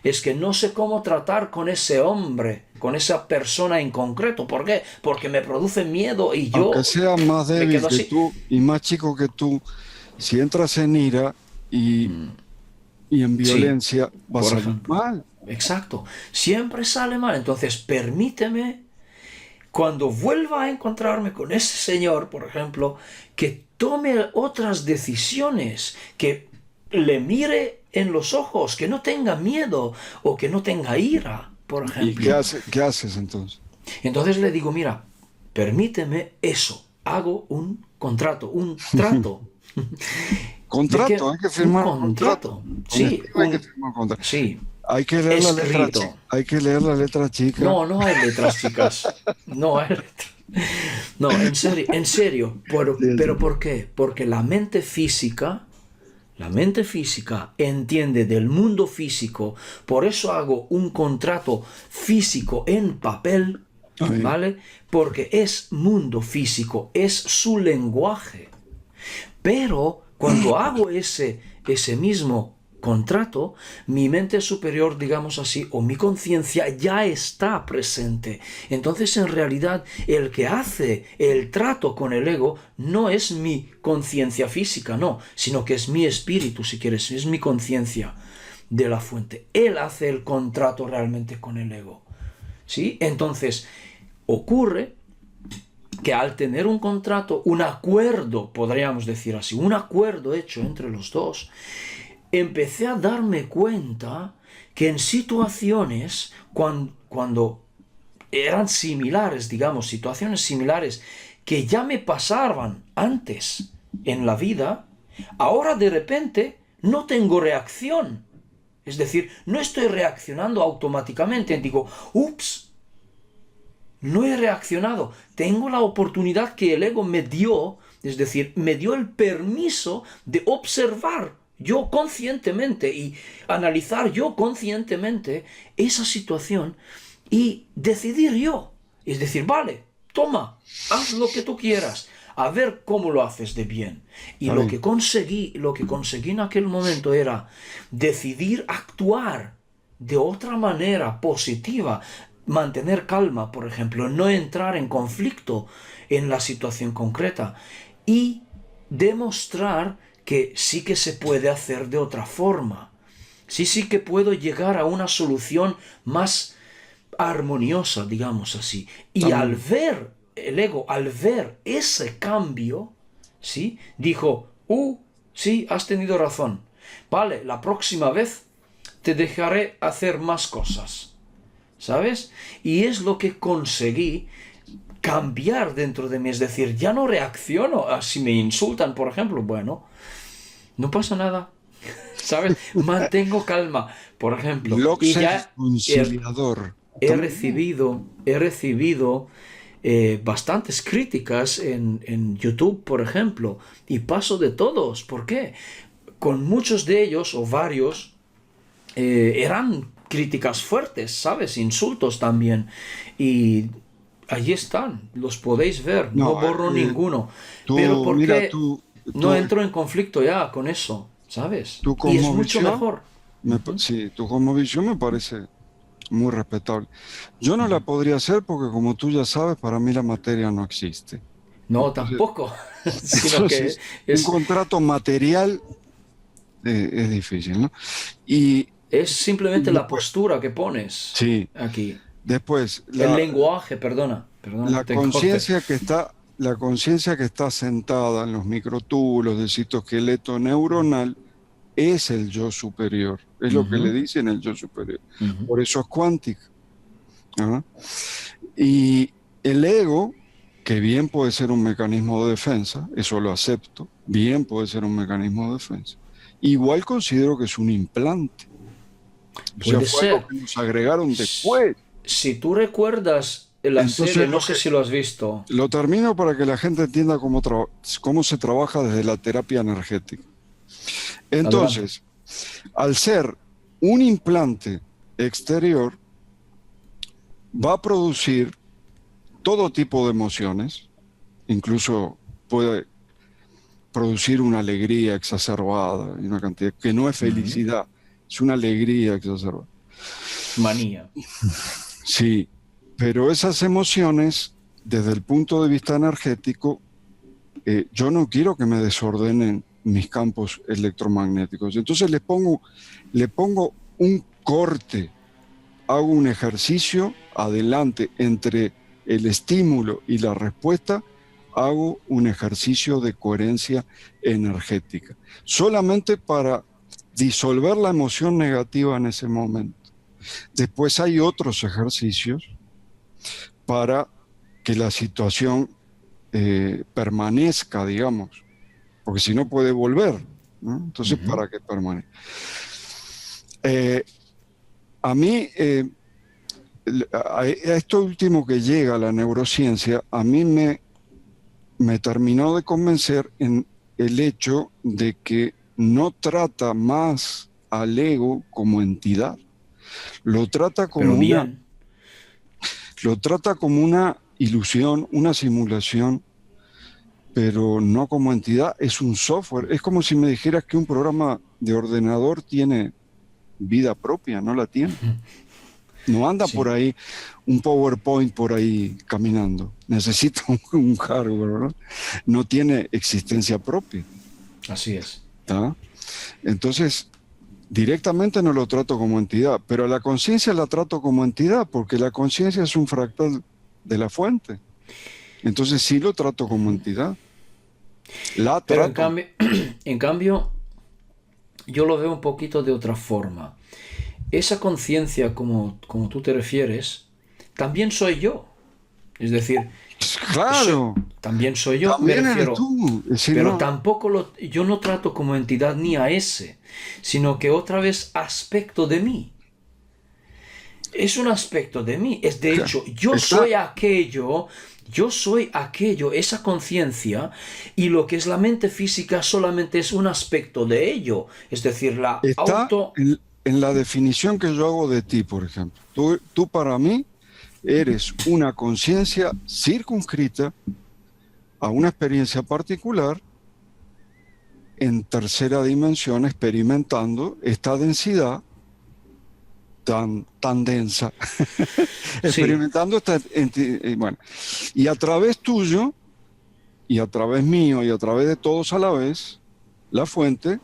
Es que no sé cómo tratar con ese hombre, con esa persona en concreto. ¿Por qué? Porque me produce miedo y Aunque yo sea más me débil quedo que así. tú y más chico que tú, si entras en ira y en Sí, violencia, va a por salir ejemplo. mal. Exacto. Siempre sale mal. Entonces, permíteme, cuando vuelva a encontrarme con ese señor, por ejemplo, que tome otras decisiones, que le mire en los ojos, que no tenga miedo o que no tenga ira, por ¿Y ejemplo. qué haces entonces? Entonces le digo, mira, permíteme eso, hago un contrato, un trato. ¿De Contrato, qué? hay que Un firmar un contrato. contrato. Con Sí, Steve hay que firmar un contrato. sí, Hay que leer la letra chica. escrito. Hay que leer la letra chica. No, no hay letras, chicas. No hay letras. No, en serio. Sí, Pero ¿por qué? Porque la mente física entiende del mundo físico. Por eso hago un contrato físico en papel, está bien. ¿vale? Porque es mundo físico, es su lenguaje. Pero cuando hago ese mismo contrato, mi mente superior, digamos así, o mi conciencia ya está presente. Entonces, en realidad, el que hace el trato con el ego no es mi conciencia física, no, sino que es mi espíritu, si quieres, es mi conciencia de la fuente. Él hace el contrato realmente con el ego. ¿Sí? Entonces, ocurre que al tener un contrato, un acuerdo, podríamos decir así, un acuerdo hecho entre los dos, empecé a darme cuenta que en situaciones cuando eran similares, digamos, situaciones similares que ya me pasaban antes en la vida, ahora de repente no tengo reacción. Es decir, no estoy reaccionando automáticamente. Digo, ups, no he reaccionado. Tengo la oportunidad que el ego me dio, es decir, me dio el permiso de observar yo conscientemente y analizar yo conscientemente esa situación y decidir yo. Es decir, vale, toma, haz lo que tú quieras, a ver cómo lo haces de bien. Y Está bien. lo que conseguí en aquel momento era decidir actuar de otra manera positiva, mantener calma, por ejemplo, no entrar en conflicto en la situación concreta y demostrar que sí que se puede hacer de otra forma. Sí que puedo llegar a una solución más armoniosa, digamos así. Está Y al bien. ver el ego, al ver ese cambio, ¿sí? Dijo, sí, has tenido razón. Vale, la próxima vez te dejaré hacer más cosas, ¿sabes? Y es lo que conseguí cambiar dentro de mí, es decir, ya no reacciono a si me insultan, por ejemplo, bueno, no pasa nada, ¿sabes? Mantengo calma, por ejemplo, y Loxer ya conciliador. he Está muy bien. recibido bastantes críticas en YouTube, por ejemplo, y paso de todos. ¿Por qué? Con muchos de ellos, o varios, eran críticas fuertes, ¿sabes? Insultos también. Y allí están, los podéis ver, no No, borro ninguno. Pero tú, ¿por mira, qué no tú, entro en conflicto ya con eso? ¿Sabes? tu Y es mucho cosmovisión, mejor. Ujú, sí, tu cosmovisión me parece muy respetable. Yo no la ujú. podría hacer porque, como tú ya sabes, para mí la materia no existe. No, Entonces, tampoco, sino que entonces un es contrato material es difícil, ¿no? Y, Es y simplemente la después, postura que pones sí, aquí. después El lenguaje, perdona que la te corte. conciencia que está sentada en los microtúbulos del citoesqueleto neuronal, es el yo superior, es lo que le dicen el yo superior. Por eso es cuántica. ¿Ah? Y el ego, que bien puede ser un mecanismo de defensa, eso lo acepto, bien puede ser un mecanismo de defensa, igual considero que es un implante. O sea, Puede fue algo ser. que nos agregaron después. Si tú recuerdas la serie, Entonces, no sé si lo has visto. lo termino para que la gente entienda cómo se trabaja desde la terapia energética. Adelante. Entonces, al ser un implante exterior, va a producir todo tipo de emociones, incluso puede producir una alegría exacerbada y una cantidad que no es felicidad, es una alegría exacerbada. Manía. Sí, pero esas emociones, desde el punto de vista energético, yo no quiero que me desordenen mis campos electromagnéticos. Entonces le pongo un corte, hago un ejercicio adelante entre el estímulo y la respuesta, hago un ejercicio de coherencia energética, solamente para disolver la emoción negativa en ese momento. Después hay otros ejercicios para que la situación permanezca, digamos, porque si no puede volver, ¿no? Entonces, para que permanezca. A mí, a esto último que llega a la neurociencia, a mí me terminó de convencer en el hecho de que no trata más al ego como entidad, lo trata Pero como una, bien. lo trata como una ilusión, una simulación, pero no como entidad, es un software. Es como si me dijeras que un programa de ordenador tiene vida propia, no la tiene. No anda por Sí, ahí un PowerPoint por ahí caminando. Necesita un hardware, ¿no? No tiene existencia propia. así es. ¿Tá? Entonces, directamente no lo trato como entidad, pero a la conciencia la trato como entidad, porque la conciencia es un fractal de la fuente. Entonces sí lo trato como entidad. La Pero trato. en cambio, yo lo veo un poquito de otra forma. Esa conciencia, como tú te refieres, también soy yo. Es decir, Claro, también soy yo, me también eres refiero. tú. Es decir, Pero no, tampoco yo no trato como entidad ni a ese, sino que otra vez aspecto de mí. Es un aspecto de mí. Es de hecho, está, yo soy aquello, esa conciencia, y lo que es la mente física solamente es un aspecto de ello. Es decir, la está auto. en la definición que yo hago de ti, por ejemplo. Tú para mí eres una conciencia circunscrita a una experiencia particular en tercera dimensión, experimentando esta densidad tan densa, Sí, experimentando bueno, y a través tuyo, y a través mío, y a través de todos a la vez, la fuente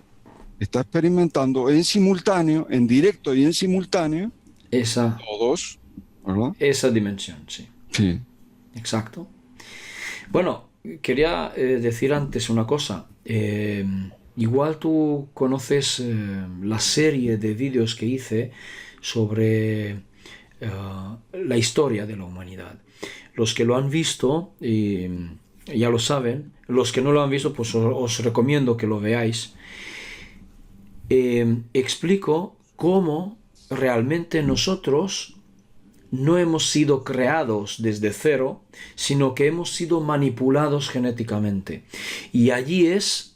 está experimentando en simultáneo, en directo y en simultáneo, esa, todos, ¿verdad? esa dimensión, sí. Sí. Exacto. Bueno, quería decir antes una cosa. Igual tú conoces la serie de vídeos que hice sobre la historia de la humanidad. Los que lo han visto ya lo saben. Los que no lo han visto, pues os recomiendo que lo veáis. Explico cómo realmente nosotros no hemos sido creados desde cero, sino que hemos sido manipulados genéticamente. Y allí es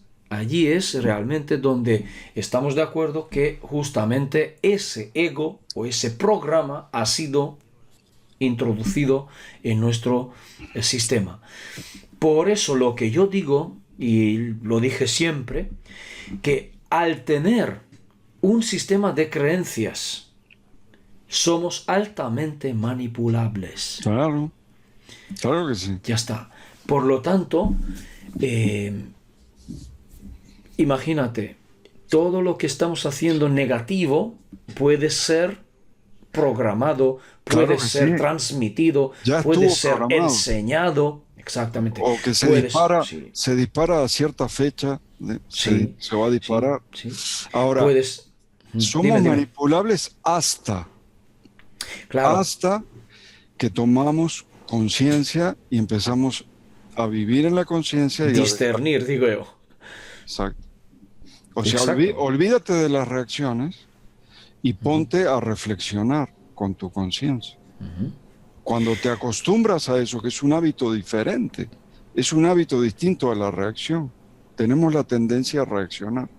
realmente donde estamos de acuerdo que justamente ese ego o ese programa ha sido introducido en nuestro sistema. Por eso lo que yo digo, y lo dije siempre, que al tener un sistema de creencias, somos altamente manipulables. Claro, claro que sí. Ya está. Por lo tanto, eh, imagínate, todo lo que estamos haciendo negativo puede ser programado, Claro puede que sí. ser transmitido, Ya puede estuvo ser programado. enseñado. exactamente. O que Puedes, sí, se dispara a cierta fecha, sí, se va a sí, disparar. sí. Ahora, Puedes, somos dime, dime. manipulables Claro, hasta que tomamos conciencia y empezamos a vivir en la conciencia y a dejar. discernir, digo yo. Exacto. O sea, Exacto. olvídate de las reacciones y ponte a reflexionar con tu conciencia. Cuando te acostumbras a eso, que es un hábito diferente, es un hábito distinto a la reacción. Tenemos la tendencia a reaccionar,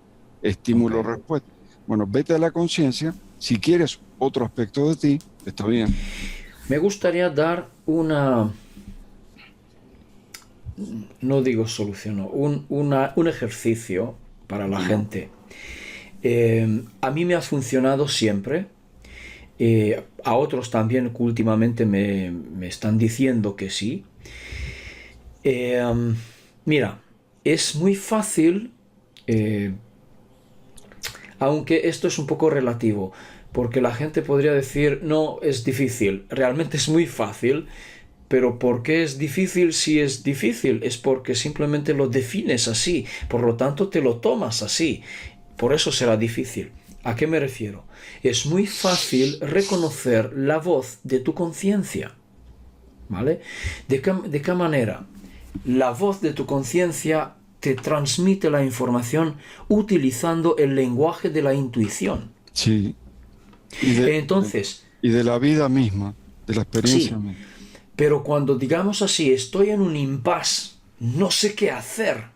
Ok. estímulo-respuesta. Bueno, vete a la conciencia. Si quieres otro aspecto de ti, está bien. Me gustaría dar no digo solución, no, un ejercicio para la Bueno, gente. A mí me ha funcionado siempre. A otros también que últimamente me están diciendo que sí. Eh, Mira, es muy fácil, eh, aunque esto es un poco relativo, porque la gente podría decir, no, es difícil. Realmente es muy fácil, pero ¿por qué es difícil si es difícil? Es porque simplemente lo defines así, por lo tanto te lo tomas así. Por eso será difícil. ¿A qué me refiero? Es muy fácil reconocer la voz de tu conciencia, ¿vale? ¿De qué manera? La voz de tu conciencia te transmite la información utilizando el lenguaje de la intuición. sí. Y Entonces, y de la vida misma, de la experiencia sí, misma. pero cuando digamos así, estoy en un impasse, no sé qué hacer,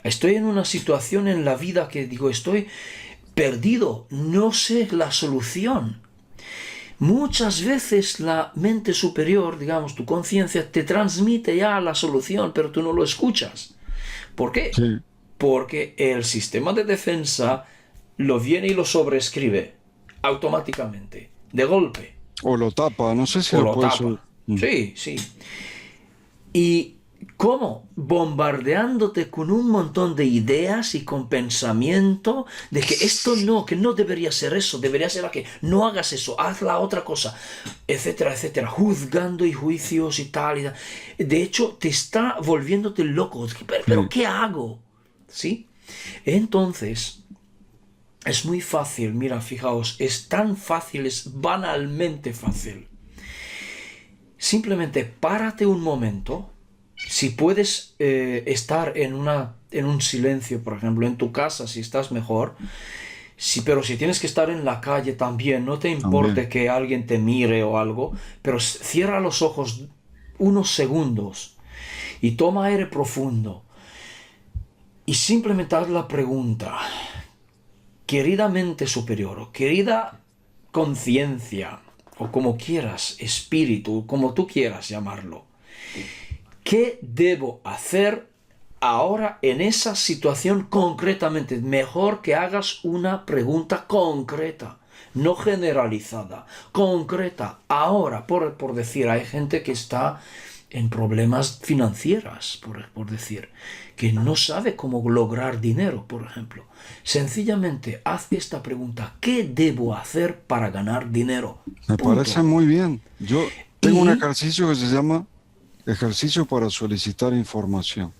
estoy en una situación en la vida que digo, estoy perdido, no sé la solución. Muchas veces la mente superior, digamos, tu conciencia, te transmite ya la solución, pero tú no lo escuchas. ¿Por qué? Sí. Porque el sistema de defensa lo viene y lo sobreescribe automáticamente, de golpe, O lo tapa, no sé si o lo lo puede tapa. Mm. Sí, sí. ¿Y cómo? Bombardeándote con un montón de ideas y con pensamiento de que esto no, que no debería ser eso, debería ser que no hagas eso, haz la otra cosa, etcétera, etcétera, juzgando y juicios y tal y tal. De hecho, te está volviéndote loco. ¿Pero Sí. qué hago? ¿Sí? Entonces, es muy fácil, mira, fijaos, es tan fácil, es banalmente fácil. Simplemente párate un momento. Si puedes estar en un silencio, por ejemplo, en tu casa, si estás mejor. Sí, pero si tienes que estar en la calle también, no te También. importe que alguien te mire o algo, pero cierra los ojos unos segundos y toma aire profundo y simplemente haz la pregunta, querida mente superior o querida conciencia o como quieras, espíritu, como tú quieras llamarlo, ¿qué debo hacer ahora en esa situación concretamente? Mejor que hagas una pregunta concreta, no generalizada, concreta. Ahora, por decir, hay gente que está en problemas financieros, por decir, que no sabe cómo lograr dinero, por ejemplo. Sencillamente haz esta pregunta, ¿qué debo hacer para ganar dinero? Me parece Punto. muy bien. Yo tengo un Y, ejercicio que se llama ejercicio para solicitar información.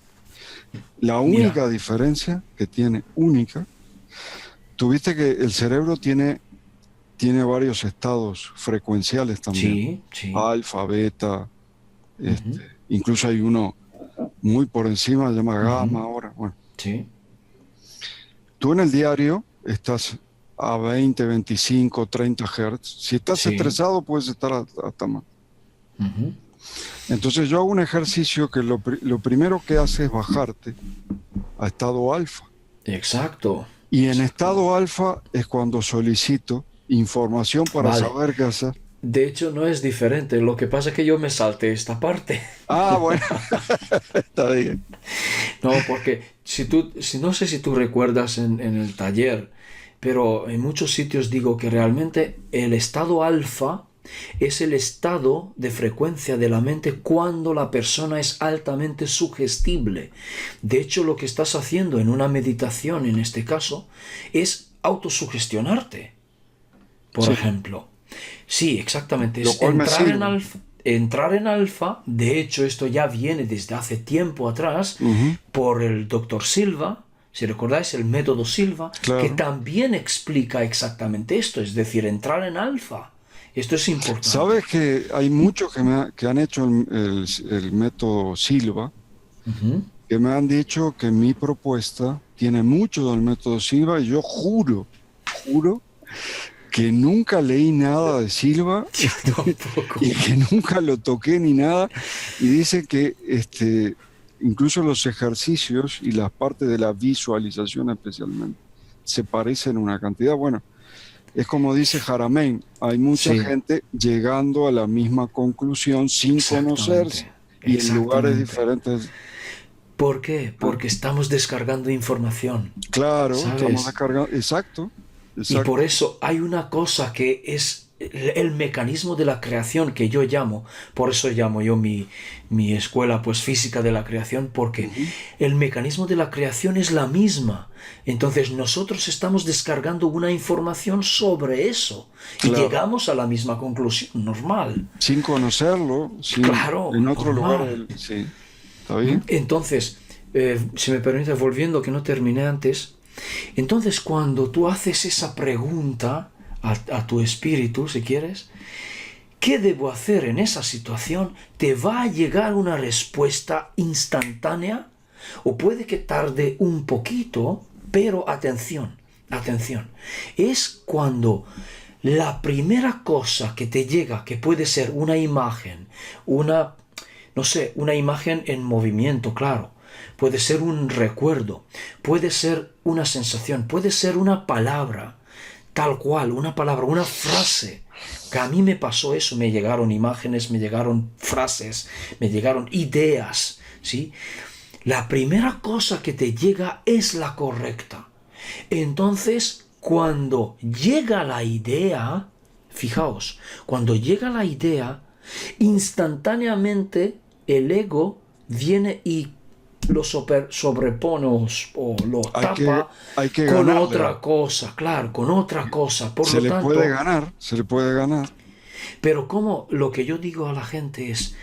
La mira, única diferencia que tiene, única, tuviste que el cerebro tiene varios estados frecuenciales también. sí, sí. Alfa, beta, Ujú. incluso hay uno muy por encima, se llama Ujú. gamma ahora. Bueno, Sí, tú en el diario estás a 20, 25, 30 Hz. Si estás sí. estresado, puedes estar hasta más. Ujú. Entonces yo hago un ejercicio que lo primero que hace es bajarte a estado alfa. Exacto, Y en exacto. estado alfa es cuando solicito información para Vale. saber qué hacer. De hecho, no es diferente. Lo que pasa es que yo me salté esta parte. Ah, bueno, está bien. No, porque si no sé si tú recuerdas en el taller, pero en muchos sitios digo que realmente el estado alfa es el estado de frecuencia de la mente cuando la persona es altamente sugestible. De hecho, lo que estás haciendo en una meditación, en este caso, es autosugestionarte, por Sí, ejemplo. Sí, exactamente, lo es cual me entrar en sirve. alfa. entrar en alfa, de hecho esto ya viene desde hace tiempo atrás, por el doctor Silva, si recordáis el método Silva, que Claro. también explica exactamente esto, es decir, entrar en alfa. Esto es importante. Sabes que hay muchos que han hecho el método Silva, Ujú. que me han dicho que mi propuesta tiene mucho del método Silva, y yo juro que nunca leí nada de Silva Yo tampoco. y que nunca lo toqué ni nada. Y dice que incluso los ejercicios y las partes de la visualización especialmente se parecen una cantidad. Bueno, es como dice Jaramein, hay mucha Sí, gente llegando a la misma conclusión sin conocerse exactamente, y en lugares exactamente. diferentes. ¿Por qué? Ah, Porque estamos descargando información, claro, estamos ¿sabes? descargando. Exacto, Y por exacto. eso hay una cosa que es el mecanismo de la creación que yo llamo, por eso llamo yo mi escuela pues física de la creación, porque Ujú. el mecanismo de la creación es la misma. Entonces nosotros estamos descargando una información sobre eso y Claro, llegamos a la misma conclusión, normal. sin conocerlo, Claro, en otro lugar, normal. sí, ¿está bien? Entonces, si me permite, volviendo que no terminé antes, entonces cuando tú haces esa pregunta a tu espíritu, si quieres, ¿qué debo hacer en esa situación? ¿Te va a llegar una respuesta instantánea? O puede que tarde un poquito, pero atención, atención. Es cuando la primera cosa que te llega, que puede ser una imagen, una, no sé, una imagen en movimiento, claro. Puede ser un recuerdo, puede ser una sensación, puede ser una palabra, tal cual, una palabra, una frase. Que a mí me pasó eso, me llegaron imágenes, me llegaron frases, me llegaron ideas, ¿sí? La primera cosa que te llega es la correcta. Entonces, cuando llega la idea, fijaos, cuando llega la idea, instantáneamente el ego viene y lo sobrepone o lo Hay que, tapa hay que con ganarle. otra cosa, claro, con otra cosa. Por Se lo le puede tanto, ganar, se le puede ganar. pero como lo que yo digo a la gente es,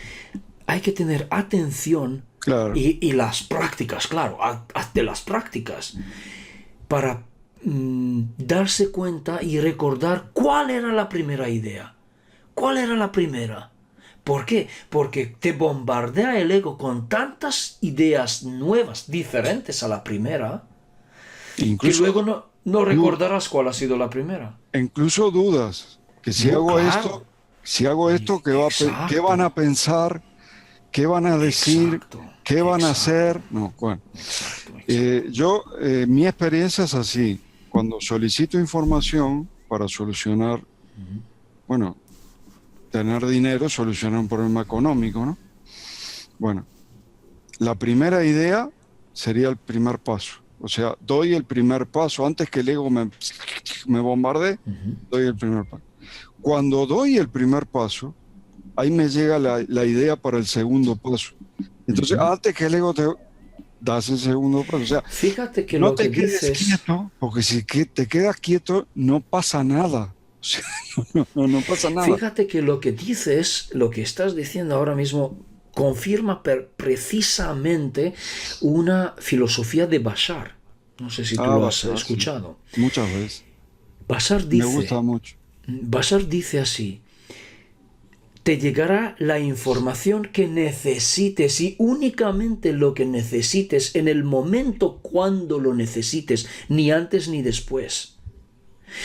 hay que tener atención Claro. y las prácticas, claro, hazte las prácticas para darse cuenta y recordar cuál era la primera idea. ¿Cuál era la primera? ¿Por qué? Porque te bombardea el ego con tantas ideas nuevas, diferentes a la primera, que Incluso, luego no du- recordarás cuál ha sido la primera. incluso dudas, que si No, hago esto, claro. ¿qué van a Exacto, pensar? ¿Qué van a decir? exacto, ¿Qué van a exacto, hacer? No, bueno. exacto, exacto. Mi experiencia es así. Cuando solicito información para solucionar, bueno, tener dinero, solucionar un problema económico, ¿no? Bueno, la primera idea sería el primer paso. O sea, doy el primer paso. Antes que el ego me bombardee, doy el primer paso. Cuando doy el primer paso, ahí me llega la idea para el segundo paso. Entonces, antes que el ego te das el segundo paso. O sea, Fíjate que no lo que te quedes dices, quieto, porque si te quedas quieto, no pasa nada. O sea, no pasa nada. fíjate que lo que dices, lo que estás diciendo ahora mismo, confirma precisamente una filosofía de Bashar. No sé si tú Ah, lo va a has ser, sí. escuchado. Muchas veces. Bashar Me gusta dice, mucho. Bashar dice así, te llegará la información que necesites y únicamente lo que necesites en el momento cuando lo necesites, ni antes ni después.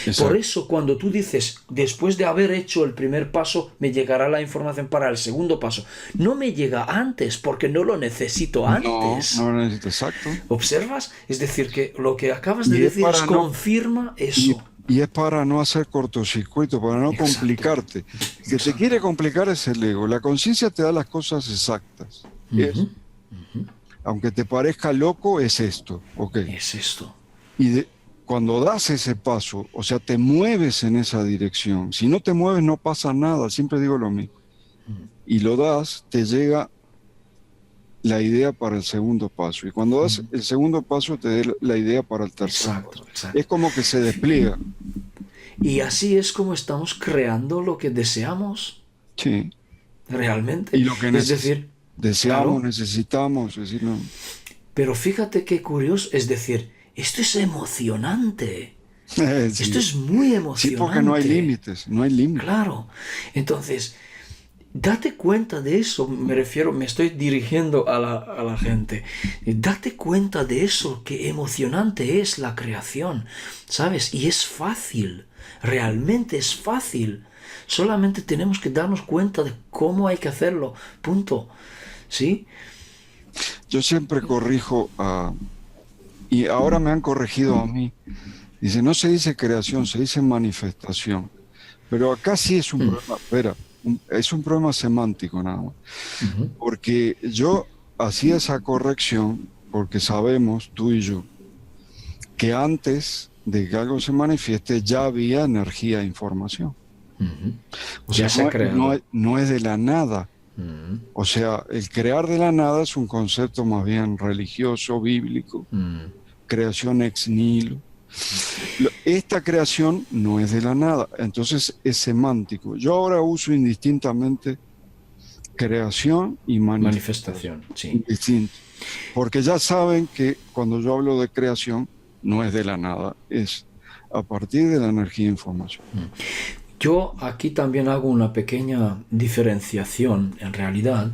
Por Exacto. eso cuando tú dices, después de haber hecho el primer paso, me llegará la información para el segundo paso, no me llega antes porque no lo necesito No, no antes. necesito, exacto. ¿Observas? Es decir, que lo que acabas de Y es decir es para no, confirma y, eso. y es para no hacer cortocircuito, para no Exacto, complicarte. El que te quiere exacto. complicar es el ego. La conciencia te da las cosas exactas. Ujú. Aunque te parezca loco, es esto. Ok. Es esto. Y cuando das ese paso, o sea, te mueves en esa dirección. Si no te mueves, no pasa nada. Siempre digo lo mismo. Y lo das, te llega la idea para el segundo paso. Y cuando das el segundo paso, te da la idea para el tercer paso. Exacto, Es exacto. como que se despliega. Y así es como estamos creando lo que deseamos. Sí. realmente. Y lo que Es decir, deseamos, claro, necesitamos, es decir, no. pero fíjate qué curioso, es decir, esto es emocionante. Esto Sí, es muy sí, porque no hay emocionante. límites, no hay límites. Claro. Entonces, date cuenta de eso, me refiero, me estoy dirigiendo a la gente. Date cuenta de eso, que emocionante es la creación, ¿sabes? Y es fácil, realmente es fácil. Solamente tenemos que darnos cuenta de cómo hay que hacerlo, punto. ¿Sí? Yo siempre corrijo y ahora me han corregido a mí. Dice, no se dice creación, se dice manifestación. Pero acá sí es un problema, espera, es un problema semántico nada más. Ujú. Porque yo hacía esa corrección porque sabemos, tú y yo, que antes de que algo se manifieste ya había energía e información. Ujú. O Ya sea, se ha creado. no es de la nada. Ujú. O sea, el crear de la nada es un concepto más bien religioso, bíblico, Ujú. creación ex nihilo. Esta creación no es de la nada, entonces es semántico. Yo ahora uso indistintamente creación y manifestación, Manifestación, sí. indistinto, porque ya saben que cuando yo hablo de creación no es de la nada, es a partir de la energía e información. Yo aquí también hago una pequeña diferenciación en realidad,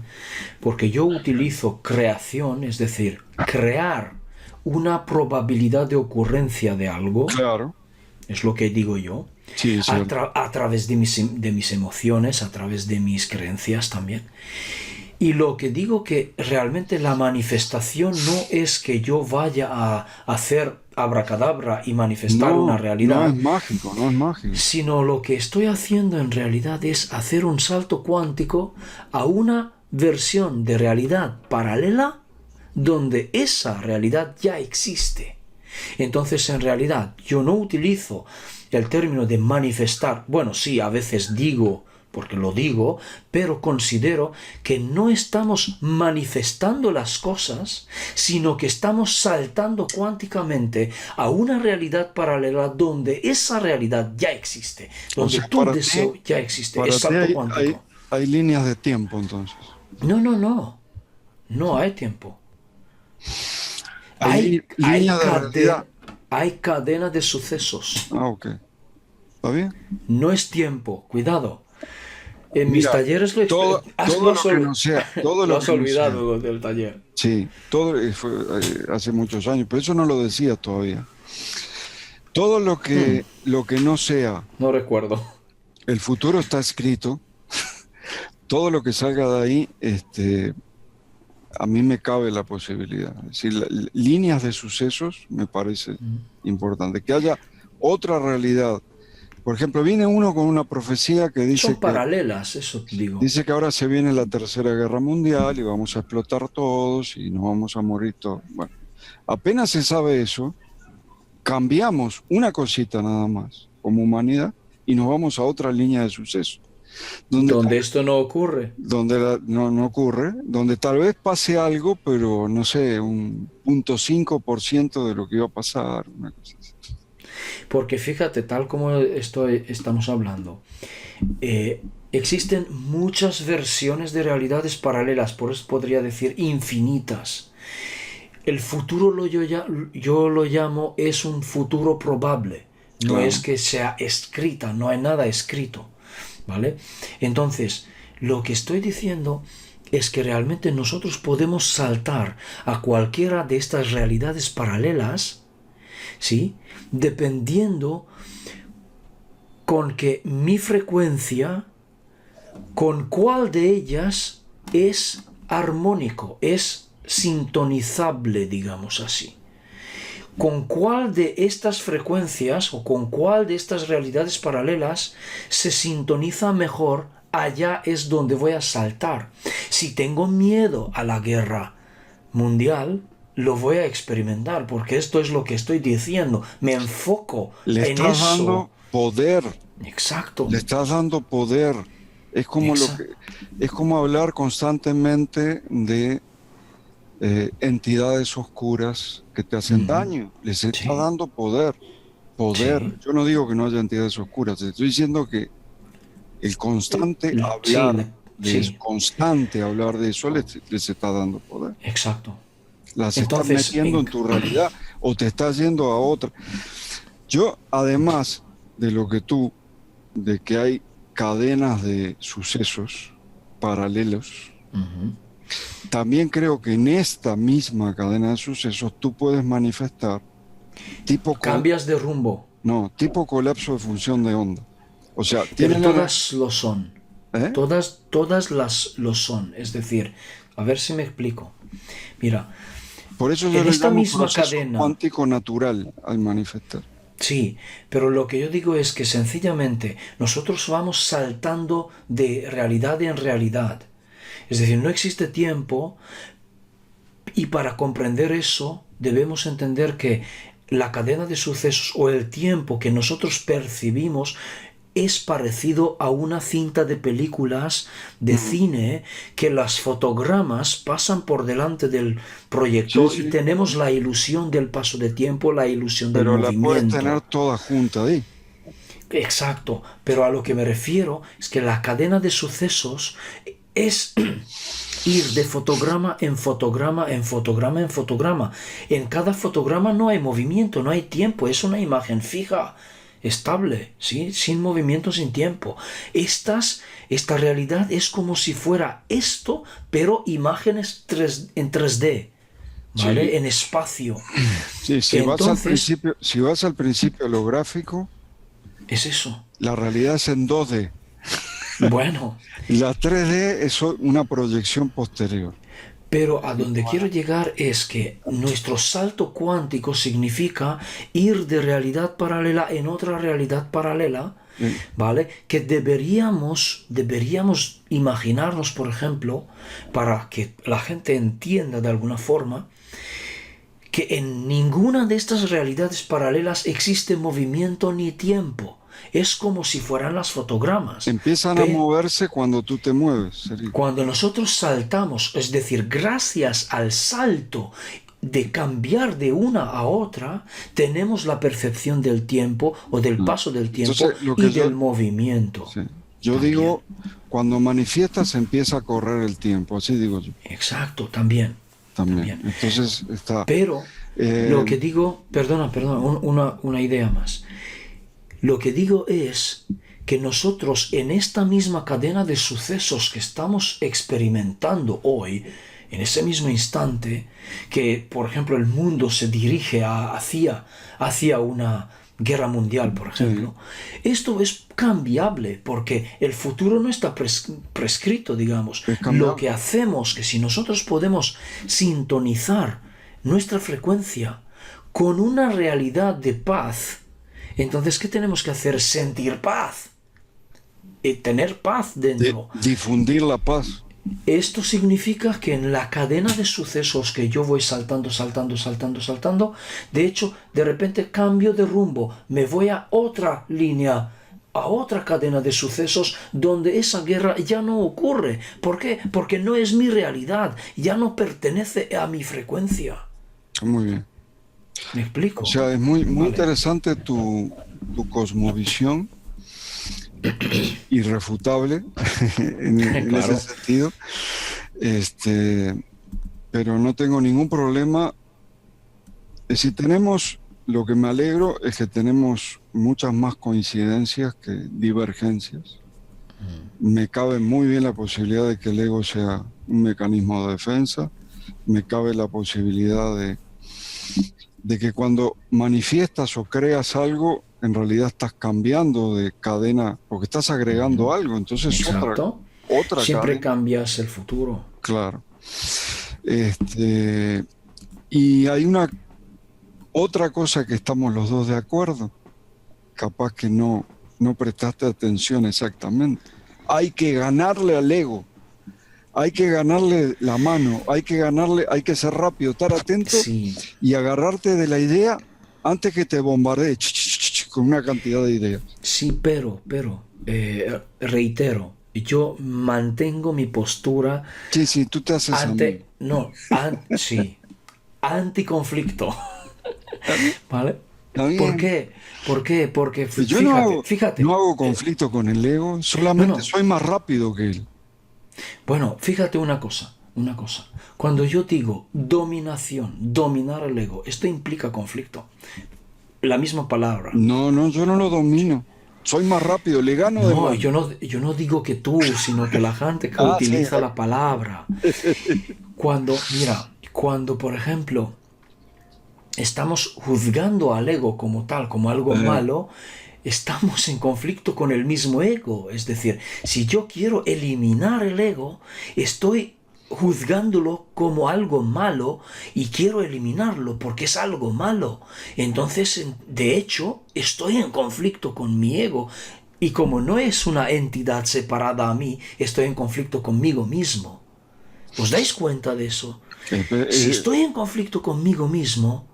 porque yo utilizo creación, es decir, crear una probabilidad de ocurrencia de algo, Claro, es lo que digo yo, sí, es cierto. a través de mis emociones, a través de mis creencias también. Y lo que digo que realmente la manifestación no es que yo vaya a hacer abracadabra y manifestar una No, no es realidad, mágico, no es mágico. sino lo que estoy haciendo en realidad es hacer un salto cuántico a una versión de realidad paralela donde esa realidad ya existe. Entonces, en realidad, yo no utilizo el término de manifestar. Bueno, sí, a veces digo, porque lo digo, pero considero que no estamos manifestando las cosas, sino que estamos saltando cuánticamente a una realidad paralela donde esa realidad ya existe, O donde sea, tu deseo ya existe. Es para ti salto cuántico. hay líneas de tiempo entonces. No, no, no. No hay tiempo. Hay Hay, líneas de realidad. hay cadena de sucesos. Ah, ok. ¿Está bien? No es tiempo. Cuidado. En mis Mira, talleres todo lo que no sea, todo lo lo has que no sea, olvidado del taller. sí, todo fue hace muchos años, pero eso no lo decía todavía. Todo lo que no sea, No recuerdo. el futuro está escrito, todo lo que salga de ahí, a mí me cabe la posibilidad. Es decir, líneas de sucesos me parece importante. Que haya otra realidad. Por ejemplo, viene uno con una profecía que Son paralelas, eso digo. dice que ahora se viene la Tercera Guerra Mundial y vamos a explotar todos y nos vamos a morir todos. Bueno, apenas se sabe eso, cambiamos una cosita nada más como humanidad y nos vamos a otra línea de suceso, donde, Donde esto no ocurre. no ocurre, donde tal vez pase algo, pero no sé, un 0,5% de lo que iba a pasar, una cosa así. Porque fíjate, tal como estamos hablando, existen muchas versiones de realidades paralelas, por eso podría decir infinitas. El futuro yo lo llamo es un futuro probable. No es Claro. que sea escrita, no hay nada escrito. ¿Vale? Entonces, lo que estoy diciendo es que realmente nosotros podemos saltar a cualquiera de estas realidades paralelas, ¿sí? Dependiendo con que mi frecuencia, con cuál de ellas es armónico, es sintonizable, digamos así. Con cuál de estas frecuencias o con cuál de estas realidades paralelas se sintoniza mejor, allá es donde voy a saltar. Si tengo miedo a la guerra mundial, lo voy a experimentar, porque esto es lo que estoy diciendo. Me enfoco Le en estás eso. dando poder, Exacto. le estás dando poder. Es como Exacto. es como hablar constantemente de entidades oscuras que te hacen Ujú. daño. Les está Sí, dando poder, sí. poder. Yo no digo que no haya entidades oscuras, te estoy diciendo que el constante Sí, hablar. es constante hablar de eso, les está dando poder. exacto. Las estás Entonces, metiendo en tu realidad o te estás yendo a otra. Yo, además de lo que de que hay cadenas de sucesos paralelos, también creo que en esta misma cadena de sucesos tú puedes manifestar cambias de rumbo, tipo colapso de función de onda. O sea, pero todas lo son. ¿Eh? Todas las lo son. Es decir, a ver si me explico. Mira, por eso yo en le esta llamo misma proceso cadena, cuántico natural al manifestar. sí, pero lo que yo digo es que sencillamente nosotros vamos saltando de realidad en realidad. Es decir, no existe tiempo y para comprender eso debemos entender que la cadena de sucesos o el tiempo que nosotros percibimos es parecido a una cinta de películas de cine que las fotogramas pasan por delante del proyector y tenemos la ilusión del paso de tiempo, la ilusión del pero movimiento. la puedes tener toda junta ahí. Exacto, pero a lo que me refiero es que la cadena de sucesos es ir de fotograma en fotograma, en fotograma, en fotograma. En cada fotograma no hay movimiento, no hay tiempo, es una imagen fija, estable, ¿sí? Sin movimiento, sin tiempo. Esta realidad es como si fuera esto, pero imágenes en 3D, ¿vale? Sí. En espacio. Sí, si vas al principio lo gráfico, es eso. La realidad es en 2D. Bueno. La 3D es una proyección posterior. Pero a donde quiero llegar es que nuestro salto cuántico significa ir de realidad paralela en otra realidad paralela, ¿vale? Que deberíamos imaginarnos, por ejemplo, para que la gente entienda de alguna forma, que en ninguna de estas realidades paralelas existe movimiento ni tiempo. Es como si fueran las fotogramas. Empiezan a moverse cuando tú te mueves. Cuando nosotros saltamos, es decir, gracias al salto de cambiar de una a otra, tenemos la percepción del tiempo o del paso del tiempo. Entonces, del movimiento. Sí. Yo digo, cuando manifiestas empieza a correr el tiempo, así digo yo. Exacto, también. Entonces está... Pero lo que digo, perdona, una idea más. Lo que digo es que nosotros en esta misma cadena de sucesos que estamos experimentando hoy, en ese mismo instante, que por ejemplo el mundo se dirige hacia una guerra mundial, por ejemplo, esto es cambiable porque el futuro no está prescrito, digamos. Lo que hacemos, que si nosotros podemos sintonizar nuestra frecuencia con una realidad de paz, entonces, ¿qué tenemos que hacer? Sentir paz. Tener paz dentro. Difundir la paz. Esto significa que en la cadena de sucesos que yo voy saltando, de hecho, de repente cambio de rumbo, me voy a otra línea, a otra cadena de sucesos donde esa guerra ya no ocurre. ¿Por qué? Porque no es mi realidad, ya no pertenece a mi frecuencia. Muy bien. ¿Me explico? O sea, es muy interesante tu cosmovisión, irrefutable en ese sentido. Pero no tengo ningún problema. Si tenemos, lo que me alegro es que tenemos muchas más coincidencias que divergencias. Me cabe muy bien la posibilidad de que el ego sea un mecanismo de defensa. Me cabe la posibilidad de que cuando manifiestas o creas algo, en realidad estás cambiando de cadena, porque estás agregando algo, entonces otra siempre cadena. Cambias el futuro. Claro. Y hay otra cosa que estamos los dos de acuerdo, capaz que no prestaste atención exactamente. Hay que ganarle al ego. Hay que ganarle la mano, hay que ser rápido, estar atento y agarrarte de la idea antes que te bombardee con una cantidad de ideas. Sí, pero reitero, yo mantengo mi postura. Sí, tú te haces anticonflicto. ¿Vale? ¿Por qué? Porque yo fíjate, no hago conflicto con el ego, solamente soy más rápido que él. Bueno, fíjate una cosa, una cosa. Cuando yo digo dominación, dominar el ego, esto implica conflicto. La misma palabra. No, no, yo no lo domino. Soy más rápido, le gano de No, mano. yo no digo que tú, sino que la gente que Ah, sí. utiliza la palabra. Cuando, mira, cuando por ejemplo estamos juzgando al ego como tal, como algo Eh, malo, estamos en conflicto con el mismo ego. Es decir, si yo quiero eliminar el ego, estoy juzgándolo como algo malo y quiero eliminarlo porque es algo malo. Entonces, de hecho, estoy en conflicto con mi ego. Y como no es una entidad separada a mí, estoy en conflicto conmigo mismo. ¿Os dais cuenta de eso? eh, Si eh, estoy en conflicto conmigo mismo,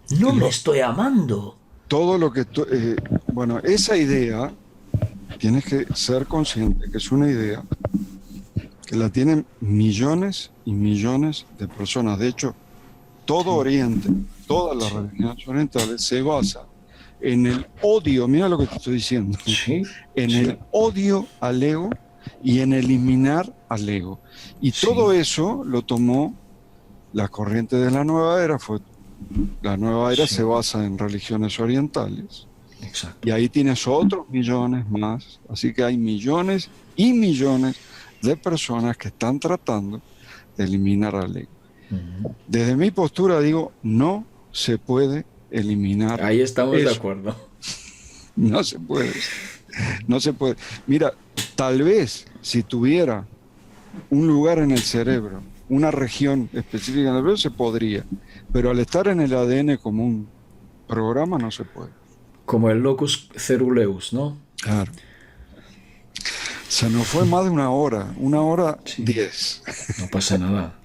no me lo- estoy amando. todo lo que bueno, esa idea tienes que ser consciente que es una idea que la tienen millones y millones de personas. De hecho, todo Sí, Oriente, todas las sí, religiones orientales se basa en el odio, mira lo que te estoy diciendo, sí, en el sí, odio al ego y en eliminar al ego. Y todo sí, eso lo tomó la corriente de la nueva era, la nueva era se sí, basa en religiones orientales. exacto. Y ahí tienes otros millones más. Así que hay millones y millones de personas que están tratando de eliminar al ego. Ujú. Desde mi postura digo, no se puede eliminar Ahí estamos de eso. acuerdo. No se puede. No se puede. Mira, tal vez si tuviera un lugar en el cerebro, una región específica en el cerebro, se podría. Pero al estar en el ADN como un programa, no se puede. Como el locus ceruleus, ¿no? Claro. Se nos fue más de una hora Sí, 10. no pasa nada.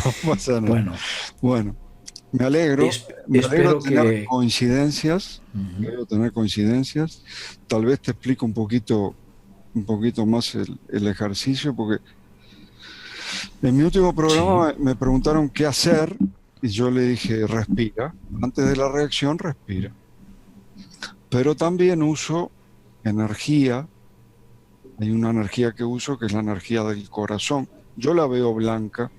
No pasa nada. Bueno, Bueno, me alegro espero tener que... coincidencias, me Ujú. alegro tener coincidencias. Tal vez te explico un poquito más el ejercicio, porque en mi último Sí, programa me preguntaron qué hacer y yo le dije, respira. Antes de la reacción, respira. Pero también uso energía. Hay una energía que uso que es la energía del corazón. Yo la veo blanca,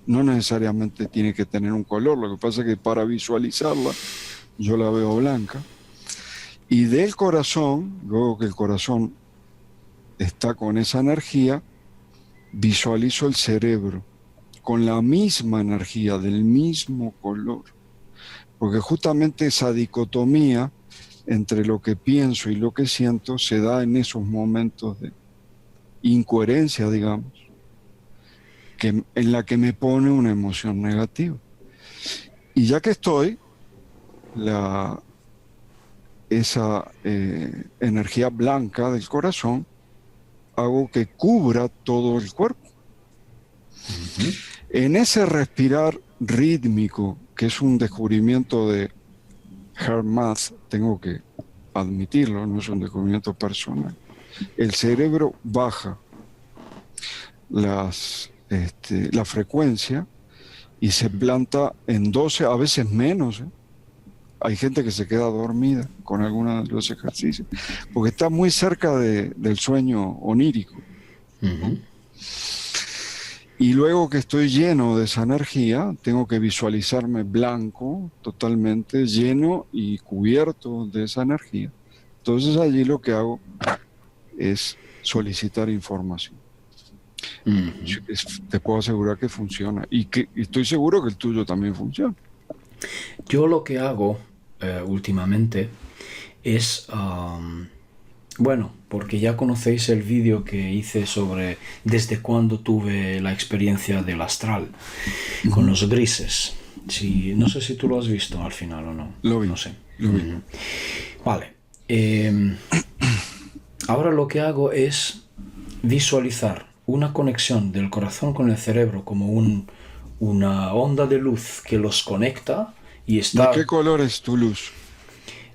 no necesariamente tiene que tener un color, lo que pasa es que para visualizarla yo la veo blanca. Y del corazón, luego que el corazón está con esa energía, visualizo el cerebro con la misma energía, del mismo color. Porque justamente esa dicotomía entre lo que pienso y lo que siento se da en esos momentos de incoherencia, digamos, en la que me pone una emoción negativa. Y ya que estoy, la, esa energía blanca del corazón hago que cubra todo el cuerpo. ujú, En ese respirar rítmico, que es un descubrimiento de Hermath, tengo que admitirlo, no es un descubrimiento personal, el cerebro baja la frecuencia y se planta en 12, a veces menos. Hay gente que se queda dormida con algunos de los ejercicios, porque está muy cerca del sueño onírico, ¿no? ujú. Y luego que estoy lleno de esa energía, tengo que visualizarme blanco, totalmente lleno y cubierto de esa energía. Entonces allí lo que hago es solicitar información. Ujú. Te puedo asegurar que funciona y estoy seguro que el tuyo también funciona. Yo lo que hago últimamente es, bueno, porque ya conocéis el vídeo que hice sobre desde cuándo tuve la experiencia del astral con Ujú. los grises. Si, no sé si tú lo has visto al final o no, Lo vi, no sé. lo vi. Ujú. Vale. em, Ahora lo que hago es visualizar una conexión del corazón con el cerebro como una onda de luz que los conecta y ¿De qué está color es tu luz?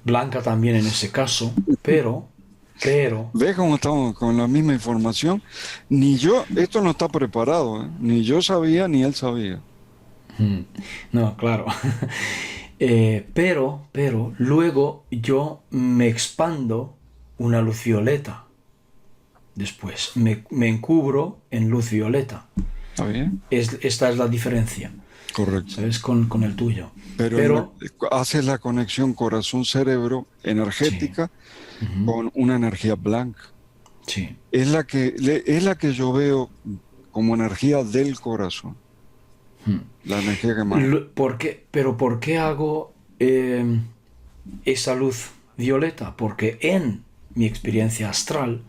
blanca también en ese caso, pero, ¿Ves cómo estamos con la misma información? Ni yo, esto no está preparado, ¿eh? Ni yo sabía, ni él sabía. no, claro, luego yo me expando una luz violeta después. Me encubro en luz violeta. ¿Está bien? Esta es la diferencia, Correcto. ¿sabes? Con el tuyo. Pero Pero, haces la conexión corazón-cerebro sí, energética ujú, con una energía blanca. sí. Es la que yo veo como energía del corazón, Mm. la energía que emana. Pero ¿por qué hago esa luz violeta? Porque en mi experiencia astral,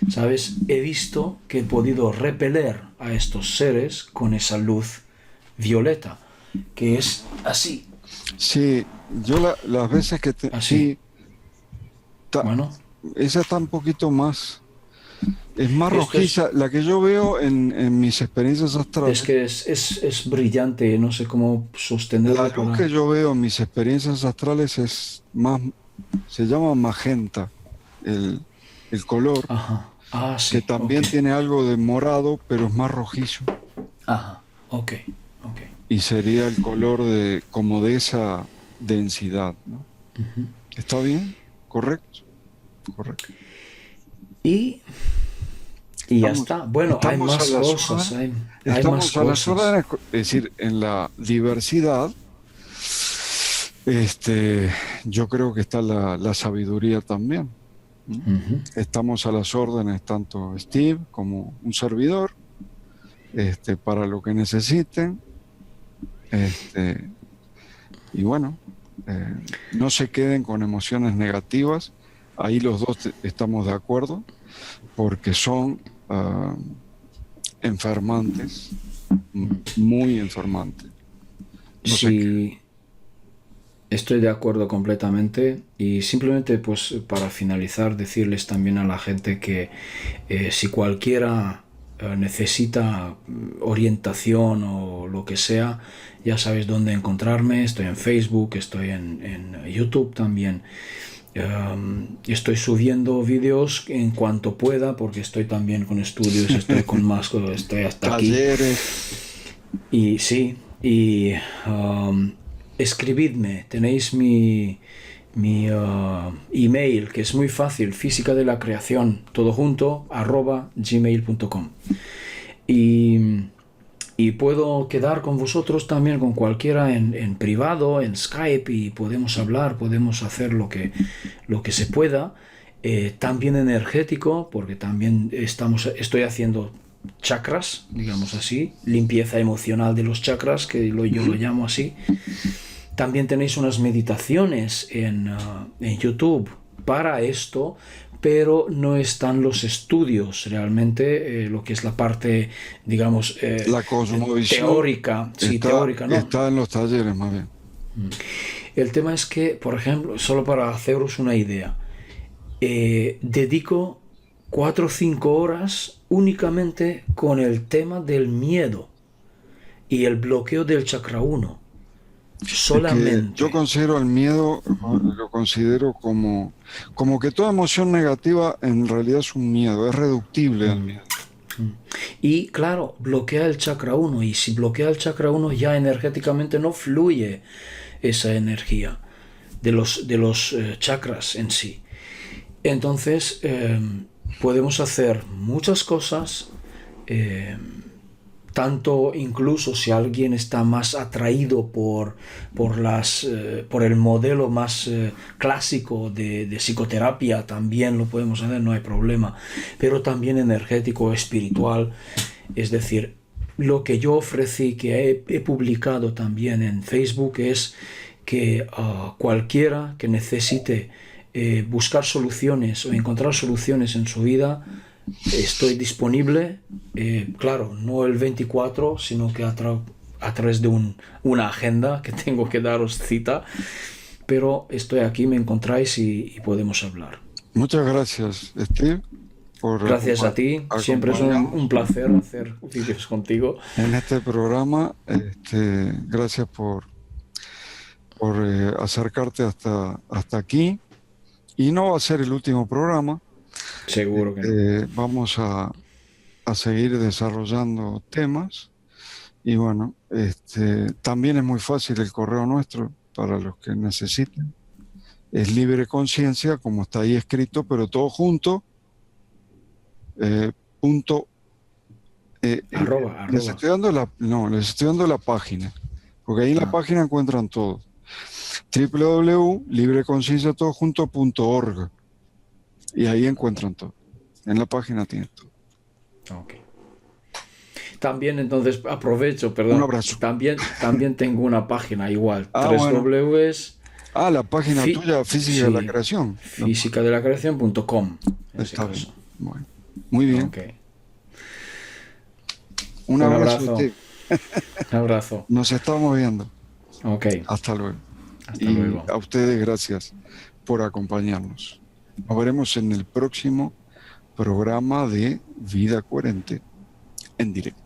¿sabes? He visto que he podido repeler a estos seres con esa luz violeta, que es así, Sí, yo las veces que así. sí, ta- Bueno, esa está un poquito más, es más esto es, rojiza. La que yo veo en mis experiencias es astrales, que es brillante, no sé cómo la sostenerlo luz que para... yo veo en mis experiencias astrales es más, se llama magenta, el, el color, Ajá. Ah, que sí, ok. también tiene algo de morado, pero es más rojizo. Ajá, ok, ok. Y sería el color de, como de esa densidad, ¿no? ¿Está bien? ¿Correcto? Correcto. Y, y ya Estamos, está. Bueno, hay estamos a más las cosas, órdenes, hay más estamos a las cosas. órdenes, es decir, en la diversidad, este, yo creo que está la sabiduría también. ¿No? Ujú. Estamos a las órdenes, tanto Steve como un servidor, para lo que necesiten. Este, y bueno, eh, no se queden con emociones negativas. Ahí los dos estamos de acuerdo, porque son enfermantes, muy enfermantes. No sé qué. Sí, estoy de acuerdo completamente y simplemente pues para finalizar decirles también a la gente que si cualquiera necesita orientación o lo que sea, ya sabéis dónde encontrarme. Estoy en Facebook, estoy en YouTube también. Estoy subiendo vídeos en cuanto pueda porque estoy también con estudios, estoy con más cosas, estoy hasta aquí. Talleres. Y sí, y escribidme, tenéis mi email, que es muy fácil, física de la creación, todo junto, @gmail.com. Y, y puedo quedar con vosotros también, con cualquiera en privado, en Skype, y podemos hablar, podemos hacer lo que se pueda. También energético, porque también estoy haciendo chakras, digamos así, limpieza emocional de los chakras, que yo lo Ujú. llamo así. También tenéis unas meditaciones en YouTube para esto, pero no están los estudios realmente, lo que es la parte, digamos, La cosmovisión teórica, sí, teórica, ¿no? está en los talleres, más bien. El tema es que, por ejemplo, solo para haceros una idea, dedico 4 o 5 horas únicamente con el tema del miedo y el bloqueo del chakra uno Es que yo solamente. considero el miedo, lo considero como que toda emoción negativa en realidad es un miedo, es reductible al miedo. Y claro, bloquea el chakra uno y si bloquea el chakra uno ya energéticamente no fluye esa energía de los chakras en sí. Entonces, podemos hacer muchas cosas, eh, tanto incluso si alguien está más atraído por el modelo más clásico de psicoterapia, también lo podemos hacer, no hay problema, pero también energético, espiritual, es decir, lo que yo ofrecí, que he publicado también en Facebook, es que cualquiera que necesite buscar soluciones o encontrar soluciones en su vida, estoy disponible, claro, no el 24, sino que a través de una agenda que tengo que daros cita, pero estoy aquí, me encontráis y podemos hablar. Muchas gracias, Steve, por Gracias a ti, siempre es un acompañarnos placer hacer vídeos contigo. en este programa. Gracias por acercarte hasta aquí. Y no va a ser el último programa. Seguro que no. Vamos a seguir desarrollando temas. Y bueno, también es muy fácil el correo nuestro para los que necesiten. Es libre conciencia, como está ahí escrito, pero todo junto, punto, les Arroba. estoy dando les estoy dando la página, porque ahí en la página encuentran todo. www.libreconcienciatodojunto.org, y ahí encuentran todo. En la página tienen todo. Ok. También entonces aprovecho, Un perdón. abrazo. También tengo una página igual. Bueno. 3W. La página tuya, Física de la Sí, Creación. físicadelacreación.com, en ese Está bien. caso. Bueno, muy bien. Ok. Un Un abrazo a abrazo. usted. Un abrazo. Nos estamos viendo. Ok. Hasta luego. Hasta Y luego. a ustedes gracias por acompañarnos. Nos veremos en el próximo programa de Vida Coherente en directo.